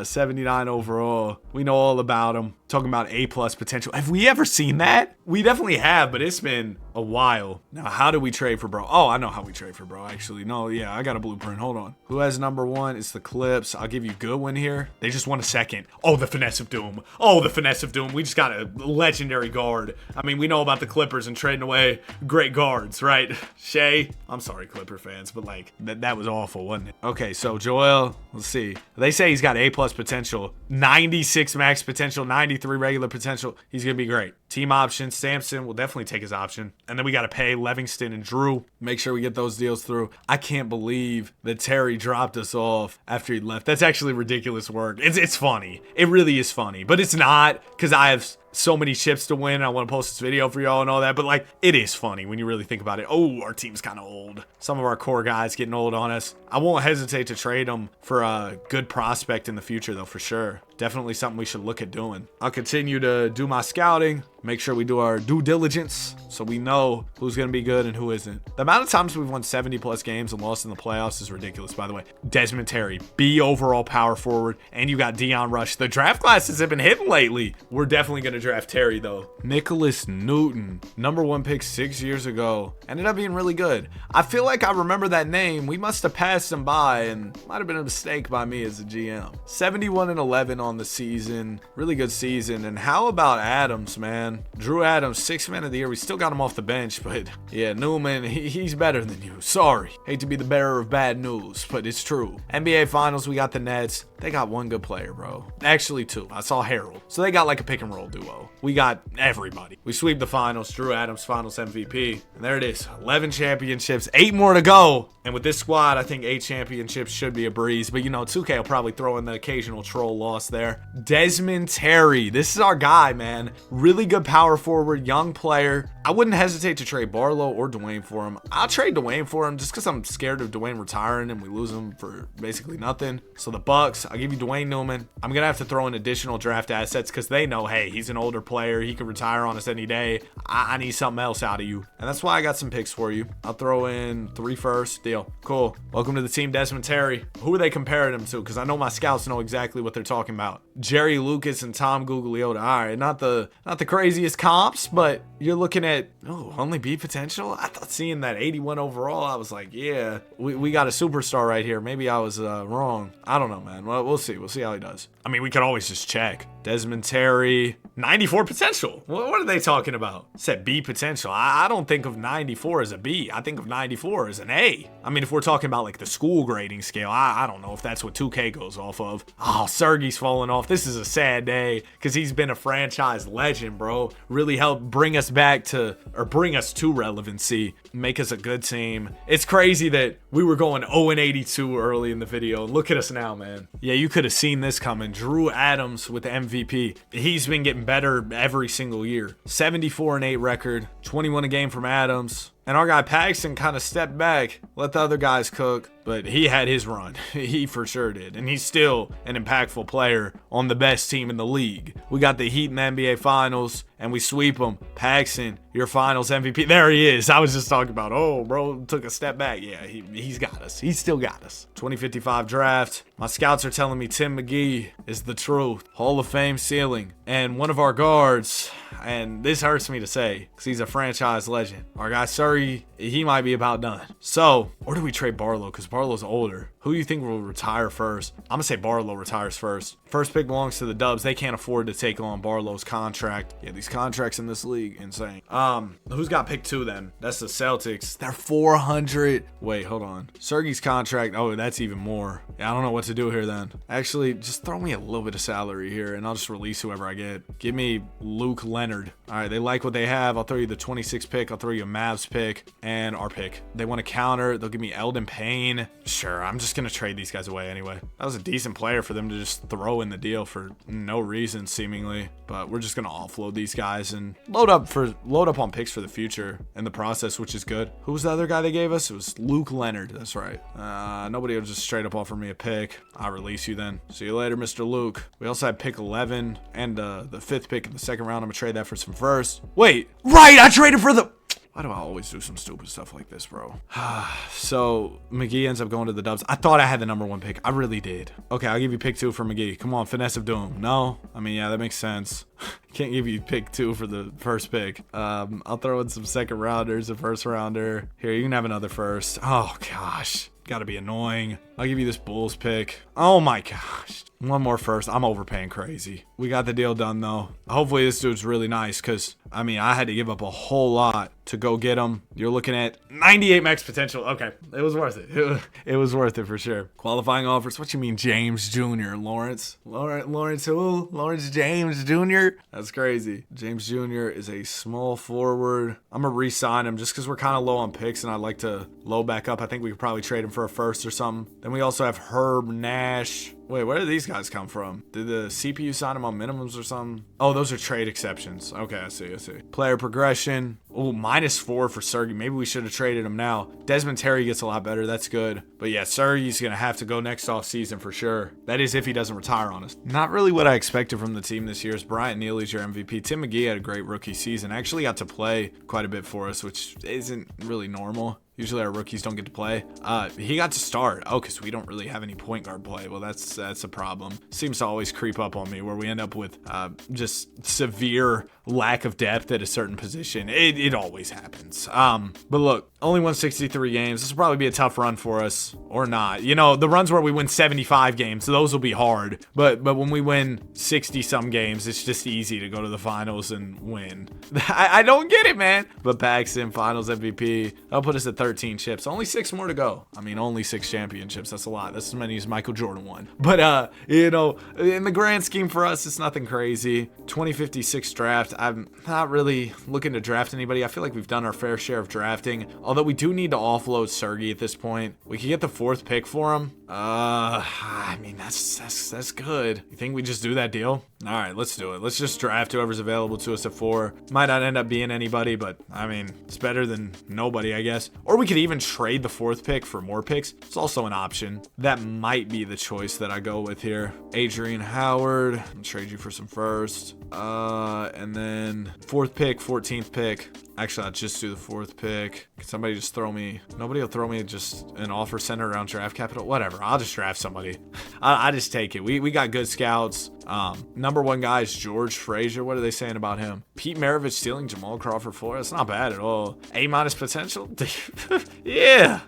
79 overall. We know all about him. talking about A+ potential. Have we ever seen that? We definitely have, but it's been a while. Now, how do we trade for bro? Oh, I know how we trade for bro, actually. No, yeah, I got a blueprint. Hold on. Who has number 1? It's the Clips. I'll give you Goodwin here. They just won a second. Oh, the Finesse of Doom. Oh, the Finesse of Doom. We just got a legendary guard. I mean, we know about the Clippers and trading away great guards, right? Shea. I'm sorry, Clipper fans, but like, that was awful, wasn't it? Okay, so Joel, let's see. They say he's got A+ potential, 96 max potential, 93 regular potential. He's going to be great. Team option, Samson will definitely take his option. And then we got to pay Livingston and Drew. Make sure we get those deals through. I can't believe that Terry dropped us off after he left. That's actually ridiculous work. It's funny. It really is funny. But it's not, because I have so many chips to win. I want to post this video for y'all and all that. But like, it is funny when you really think about it. Oh, our team's kind of old. Some of our core guys getting old on us. I won't hesitate to trade them for a good prospect in the future, though, for sure. Definitely something we should look at doing. I'll continue to do my scouting, make sure we do our due diligence so we know who's going to be good and who isn't. The amount of times we've won 70+ games and lost in the playoffs is ridiculous, by the way. Desmond Terry, B overall power forward, and you got Dion Rush. The draft classes have been hitting lately. We're definitely going to draft Terry, though. Nicholas Newton, number 1 pick 6 years ago. Ended up being really good. I feel like I remember that name. We must have passed him by, and might have been a mistake by me as a GM. 71-11 on the season. Really good season. And how about Adams, man? Drew Adams, 6th man of the year. We still got him off the bench, but yeah, Newman, he's better than you. Sorry. Hate to be the bearer of bad news, but it's true. NBA Finals, we got the Nets. They got one good player, bro. Actually, 2. I saw Harold. So they got like a pick and roll duo. We got everybody. We sweep the finals. Drew Adams, finals MVP. And there it is. 11 championships. 8 more to go. And with this squad, I think 8 championships should be a breeze. But, you know, 2K will probably throw in the occasional troll loss there. Desmond Terry. This is our guy, man. Really good power forward, young player. I wouldn't hesitate to trade Barlow or Dwayne for him. I'll trade Dwayne for him just because I'm scared of Dwayne retiring and we lose him for basically nothing. So the Bucks, I'll give you Dwayne Newman. I'm going to have to throw in additional draft assets because they know, hey, he's an older player. He could retire on us any day. I need something else out of you. And that's why I got some picks for you. I'll throw in 3 first. Deal. Cool. Welcome to the team, Desmond Terry. Who are they comparing him to? Because I know my scouts know exactly what they're talking about. Jerry Lucas and Tom Gugliotta. All right, not the craziest comps, but you're looking at only B potential. I thought seeing that 81 overall, I was like, yeah, we got a superstar right here. Maybe I was wrong. I don't know, man. Well, we'll see. We'll see how he does. I mean, we could always just check. Desmond Terry, 94 potential. What are they talking about? Said B potential. I don't think of 94 as a B. I think of 94 as an A. I mean, if we're talking about like the school grading scale, I don't know if that's what 2K goes off of. Oh, Sergey's falling off. This is a sad day because he's been a franchise legend, bro. Really helped bring us to relevancy, make us a good team. It's crazy that we were going 0-82 early in the video. Look at us now, man. Yeah, you could have seen this coming. Drew Adams with the MVP. He's been getting better every single year. 74-8 record, 21 a game from Adams. And our guy Paxton kind of stepped back, let the other guys cook, but he had his run. He for sure did. And he's still an impactful player on the best team in the league. We got the Heat in the NBA Finals, and we sweep them. Paxton, your Finals MVP. There he is. I was just talking about, oh, bro, took a step back. Yeah, he's got us. He's still got us. 2055 draft. My scouts are telling me Tim McGee is the truth. Hall of Fame ceiling. And one of our guards, and this hurts me to say, because he's a franchise legend. Our guy Surrey, he might be about done. So, or do we trade Barlow? Because Barlow's older. Who do you think will retire first? I'm going to say Barlow retires first. First pick belongs to the Dubs. They can't afford to take on Barlow's contract. Yeah, these contracts in this league, insane. Who's got pick 2 then? That's the Celtics. They're 400. Wait, hold on. Sergey's contract. Oh, that's even more. Yeah, I don't know what to do here then. Actually, just throw me a little bit of salary here and I'll just release whoever I get. Give me Luke Leonard. All right, they like what they have. I'll throw you the 26 pick. I'll throw you a Mavs pick and our pick. They want to counter. They'll give me Eldon Payne. Sure, I'm just going to trade these guys away anyway. That was a decent player for them to just throw in the deal for no reason, seemingly. But we're just going to offload these guys and load up on picks for the future in the process, which is good. Who was the other guy they gave us? It was Luke Leonard. That's right. Nobody will just straight up offer me a pick. I'll release you then. See you later, Mr. Luke. We also had pick 11 and the 5th pick in the second round. I'm going to trade that for some first. Wait, right. I traded for the... Why do I always do some stupid stuff like this, bro? So McGee ends up going to the Dubs. I thought I had the #1 pick. I really did. Okay, I'll give you pick 2 for McGee. Come on, Finesse of Doom. No? I mean, yeah, that makes sense. Can't give you pick 2 for the first pick. I'll throw in some second rounders, a first rounder. Here, you can have another first. Oh, gosh. Gotta be annoying. I'll give you this Bulls pick. Oh my gosh. One more first. I'm overpaying crazy. We got the deal done though. Hopefully this dude's really nice because, I mean, I had to give up a whole lot to go get him. You're looking at 98 max potential. Okay. It was worth it. It was worth it for sure. Qualifying offers. What you mean James Jr.? Lawrence who? Lawrence James Jr.? That's crazy. James Jr. is a small forward. I'm going to re-sign him just because we're kind of low on picks and I'd like to load back up. I think we could probably trade him for a first or something. Then we also have Herb Nash. Wait, where did these guys come from? Did the CPU sign them on minimums or something? Oh, those are trade exceptions. Okay, I see. Player progression. Oh, -4 for Sergey. Maybe we should have traded him now. Desmond Terry gets a lot better. That's good. But yeah, Sergey's going to have to go next off season for sure. That is if he doesn't retire on us. Not really what I expected from the team this year. Is Bryant Neely's your MVP. Tim McGee had a great rookie season. Actually got to play quite a bit for us, which isn't really normal. Usually our rookies don't get to play. He got to start. Oh, because we don't really have any point guard play. Well, that's a problem. Seems to always creep up on me where we end up with just severe lack of depth at a certain position. It always happens. But look, only won 63 games. This will probably be a tough run for us, or not. You know, the runs where we win 75 games, those will be hard. But when we win 60-some games, it's just easy to go to the finals and win. I don't get it, man. But Paxson, finals MVP. That'll put us at 13 chips. Only 6 more to go. I mean, only 6 championships. That's a lot. That's as many as Michael Jordan won. But, you know, in the grand scheme for us, it's nothing crazy. 2056 draft. I'm not really looking to draft anybody. I feel like we've done our fair share of drafting. Although we do need to offload Sergey at this point. We could get the 4th pick for him. I mean, that's good. You think we just do that deal? All right, let's do it. Let's just draft whoever's available to us at 4. Might not end up being anybody, but I mean, it's better than nobody, I guess. Or we could even trade the 4th pick for more picks. It's also an option. That might be the choice that I go with here. Adrian Howard. I'll trade you for some first. And then 4th pick, 14th pick. Actually, I'll just do the 4th pick. Can somebody just throw me? Nobody will throw me just an offer centered around draft capital. Whatever. I'll just draft somebody. I just take it. We got good scouts. #1 guy is George Frazier. What are they saying about him? Pete Maravich stealing Jamal Crawford 4. That's not bad at all. A- potential. yeah.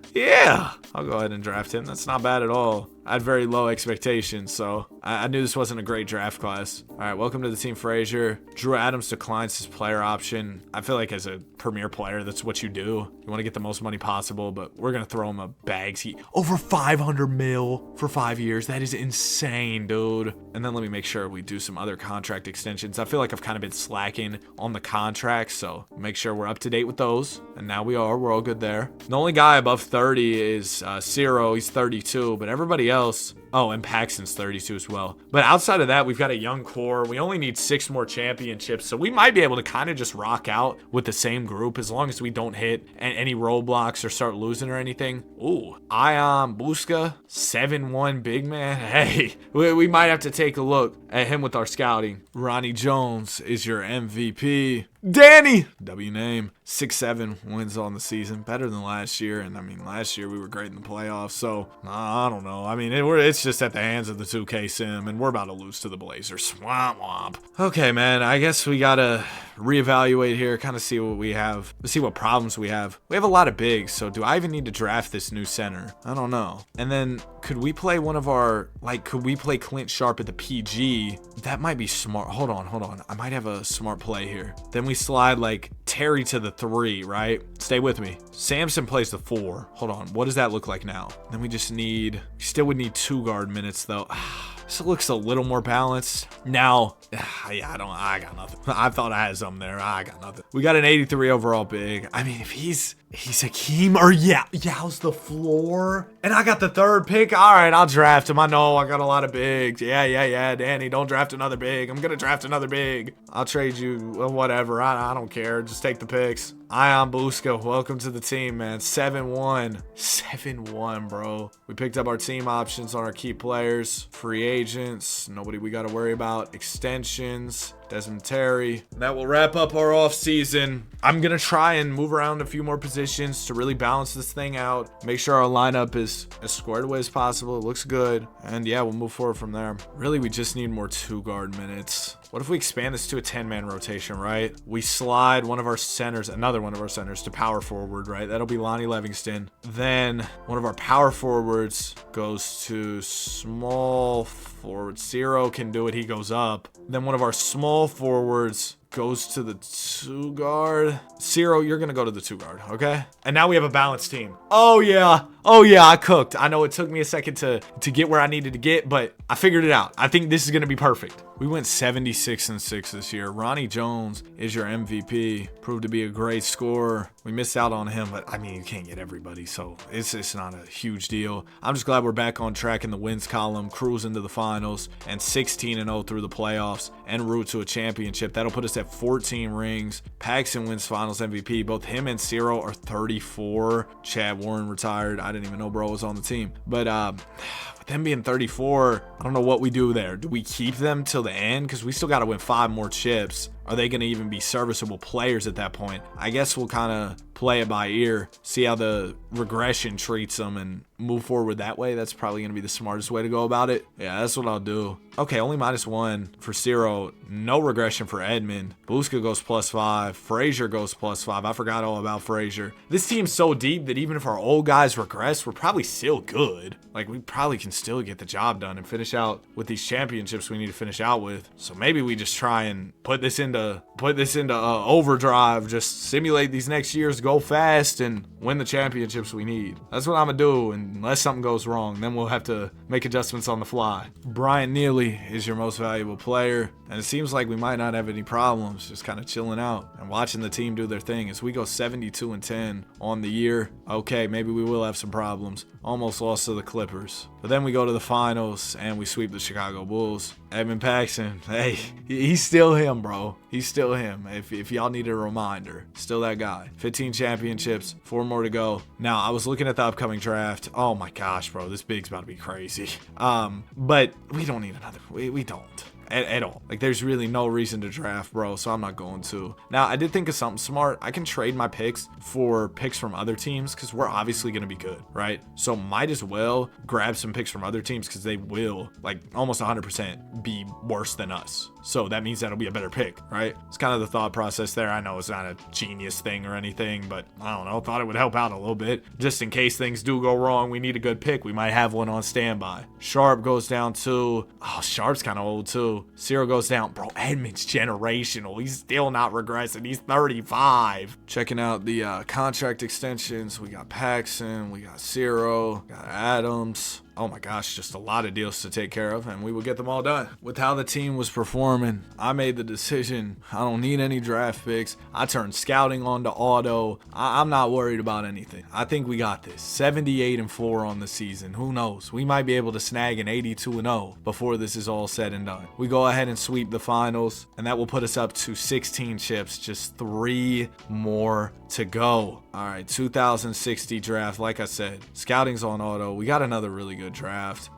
I'll go ahead and draft him. That's not bad at all. I had very low expectations, so I knew this wasn't a great draft class. All right, welcome to the team, Frazier. Drew Adams declines his player option. I feel like as a premier player, that's what you do. You want to get the most money possible, but we're going to throw him a bags. Over 500 mil for 5 years. That is insane, dude. And then let me make sure we do some other contract extensions. I feel like I've kind of been slacking on the contracts, so make sure we're up to date with those. And now we are. We're all good there. The only guy above 30 is Ciro. He's 32, but everybody else... Oh, and Paxton's 32 as well. But outside of that, we've got a young core. We only need 6 more championships, so we might be able to kind of just rock out with the same group as long as we don't hit any roadblocks or start losing or anything. Ooh, Ion Buska, 7'1" big man. Hey, we might have to take a look at him with our scouting. Ronnie Jones is your MVP. Danny, W name, 6'7", wins on the season, better than last year. And I mean, last year we were great in the playoffs, so I don't know. I mean, it's just at the hands of the 2K sim, and we're about to lose to the Blazers. Womp womp. Okay, man, I guess we gotta reevaluate here, kind of see what we have, see what problems we have. We have a lot of bigs, so do I even need to draft this new center? I don't know. And then could we play one of our, could we play Clint Sharp at the PG? That might be smart. Hold on. I might have a smart play here. Then we slide Terry to the 3, right? Stay with me. Samson plays the 4. Hold on. What does that look like now? Then we still would need 2 guard minutes though. This looks a little more balanced. Now, yeah, I got nothing. I thought I had something there. I got nothing. We got an 83 overall big. I mean, if he's Hakeem or how's the floor? And I got the 3rd pick. All right, I'll draft him. I know I got a lot of bigs. Yeah. Danny, don't draft another big. I'm going to draft another big. I'll trade you whatever. I don't care. Just take the picks. Ion Buska, welcome to the team, man. 7-1. 7-1, bro. We picked up our team options on our key players. Free agents. Nobody we got to worry about. Extensions. Desmond Terry. And that will wrap up our offseason. I'm going to try and move around a few more positions to really balance this thing out. Make sure our lineup is as squared away as possible. It looks good. And yeah, we'll move forward from there. Really, we just need more 2-guard minutes. What if we expand this to a 10-man rotation, right? We slide one of our centers, another one of our centers, to power forward, right? That'll be Lonnie Livingston. Then one of our power forwards goes to small forward. Zero can do it. He goes up. Then one of our small forwards goes to the 2-guard. Zero, you're going to go to the 2-guard, okay? And now we have a balanced team. Oh, yeah. Oh, yeah, I cooked. I know it took me a second to get where I needed to get, but I figured it out. I think this is going to be perfect. We went 76-6 this year. Ronnie Jones is your MVP. Proved to be a great scorer. We missed out on him, but I mean, you can't get everybody, so it's not a huge deal. I'm just glad we're back on track in the wins column, cruising to the finals, and 16-0 through the playoffs, en route to a championship. That'll put us at 14 rings. Paxson wins finals MVP. Both him and Ciro are 34. Chad Warren retired. I didn't even know bro was on the team. But with them being 34, I don't know what we do there. Do we keep them till the end? Because we still got to win 5 more chips. Are they going to even be serviceable players at that point? I guess we'll kind of play it by ear, see how the regression treats them, and move forward that way. That's probably going to be the smartest way to go about it. Yeah, that's what I'll do. Okay, only -1 for Ciro. No regression for Edmond. Buska goes +5. Frazier goes +5. I forgot all about Frazier. This team's so deep that even if our old guys regress, we're probably still good. Like, we probably can still get the job done and finish out with these championships we need to finish out with. So maybe we just try and put this into overdrive, just simulate these next years, go fast, and win the championships we need. That's what I'm gonna do, unless something goes wrong. Then we'll have to make adjustments on the fly. Bryant Neely is your most valuable player, and it seems like we might not have any problems, just kind of chilling out and watching the team do their thing. As we go 72-10 on the year, okay, maybe we will have some problems. Almost lost to the Clippers, but then we go to the finals and we sweep the Chicago Bulls. Edmund Paxson, hey, he's still him, bro. He's still him. If y'all need a reminder, still that guy. 15 championships, 4 more to go. Now, I was looking at the upcoming draft. Oh my gosh, bro, this big's about to be crazy. But we don't need another. We don't. At all. Like, there's really no reason to draft, bro, so I'm not going to. Now, I did think of something smart. I can trade my picks for picks from other teams because we're obviously going to be good, right? So might as well grab some picks from other teams because they will, like, almost 100% be worse than us. So that means that'll be a better pick, right? It's kind of the thought process there. I know it's not a genius thing or anything, but I don't know. Thought it would help out a little bit. Just in case things do go wrong, we need a good pick. We might have one on standby. Sharp goes down to, oh, Sharp's kind of old too. Ciro goes down. Bro, Edmond's generational. He's still not regressing. He's 35. Checking out the contract extensions. We got Paxson. We got Ciro. Got Adams. Oh my gosh, just a lot of deals to take care of, and we will get them all done. With how the team was performing, I made the decision. I don't need any draft picks. I turned scouting on to auto. I'm not worried about anything. I think we got this. 78-4 on the season. Who knows? We might be able to snag an 82-0 before this is all said and done. We go ahead and sweep the finals, and that will put us up to 16 chips. Just 3 more to go. All right, 2060 draft. Like I said, scouting's on auto. We got another really good draft.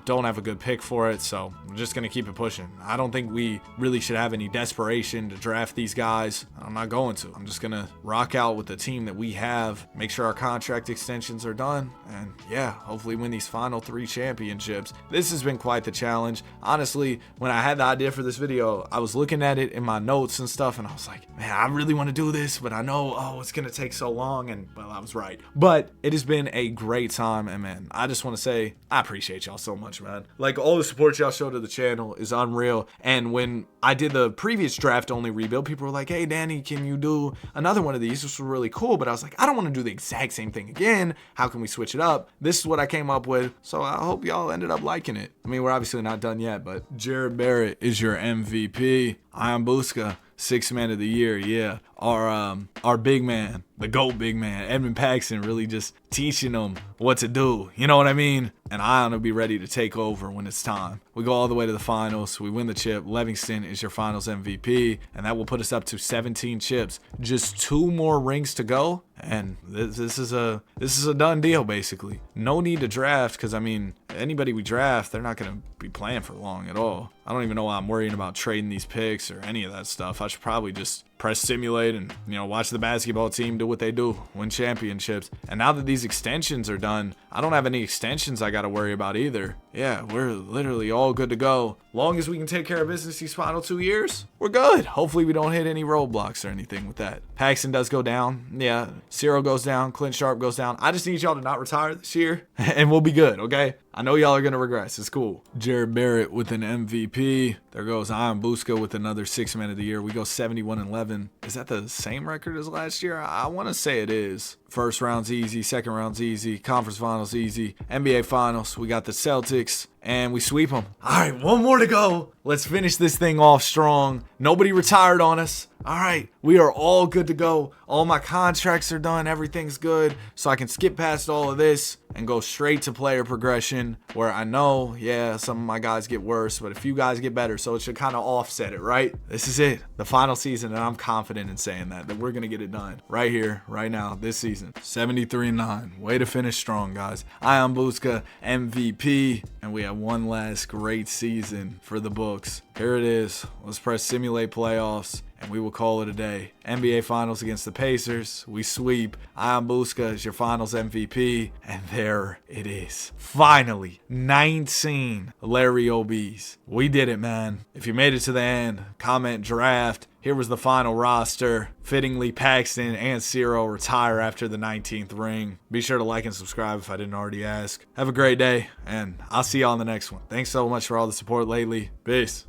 Don't have a good pick for it, so I'm just going to keep it pushing. I don't think we really should have any desperation to draft these guys. I'm not going to. I'm just going to rock out with the team that we have, make sure our contract extensions are done, and yeah, hopefully win these final 3 championships. This has been quite the challenge. Honestly, when I had the idea for this video, I was looking at it in my notes and stuff, and I was like, man, I really want to do this, but I know, oh, it's going to take so long, and well, I was right. But it has been a great time, and man, I just want to say, I appreciate y'all so much, man. Like, all the support y'all show to the channel is unreal. And when I did the previous draft only rebuild, people were like, hey Danny, can you do another one of these? This was really cool, but I was like, I don't want to do the exact same thing again. How can we switch it up? This is what I came up with, so I hope y'all ended up liking it. I mean, we're obviously not done yet, but Jared Barrett is your MVP. Ian Buska, 6th man of the year. Yeah, our big man, the GOAT big man, Edmund Paxson, really just teaching them what to do. You know what I mean? And Ion will be ready to take over when it's time. We go all the way to the finals. We win the chip. Livingston is your finals MVP, and that will put us up to 17 chips. Just 2 more rings to go, and this is a done deal basically. No need to draft because I mean, anybody we draft, they're not going to be playing for long at all. I don't even know why I'm worrying about trading these picks or any of that stuff. I should probably just press simulate and, watch the basketball team do what they do, win championships. And now that these extensions are done, I don't have any extensions I got to worry about either. Yeah, we're literally all good to go. Long as we can take care of business these final 2 years, we're good. Hopefully we don't hit any roadblocks or anything with that. Paxton does go down. Yeah, Ciro goes down. Clint Sharp goes down. I just need y'all to not retire this year, and we'll be good, okay? I know y'all are going to regress. It's cool. Jared Barrett with an MVP. There goes Ian Busca with another 6 Man of the Year. We go 71-11. Is that the same record as last year? I want to say it is. First round's easy. Second round's easy. Conference finals easy. NBA finals. We got the Celtics. And we sweep them. All right, one more to go. Let's finish this thing off strong. Nobody retired on us. All right, we are all good to go. All my contracts are done. Everything's good. So I can skip past all of this and go straight to player progression, where I know, some of my guys get worse, but a few guys get better. So it should kind of offset it, right? This is it, the final season, and I'm confident in saying that we're going to get it done right here, right now, this season. 73-9. Way to finish strong, guys. Ian Busca, MVP, and we have one last great season for the books. Here it is. Let's press simulate playoffs, and we will call it a day. NBA Finals against the Pacers. We sweep. Ian Busca is your Finals MVP, and there it is. Finally, 19 Larry OBs. We did it, man. If you made it to the end, comment draft. Here was the final roster. Fittingly, Paxton and Ciro retire after the 19th ring. Be sure to like and subscribe if I didn't already ask. Have a great day, and I'll see y'all on the next one. Thanks so much for all the support lately. Peace.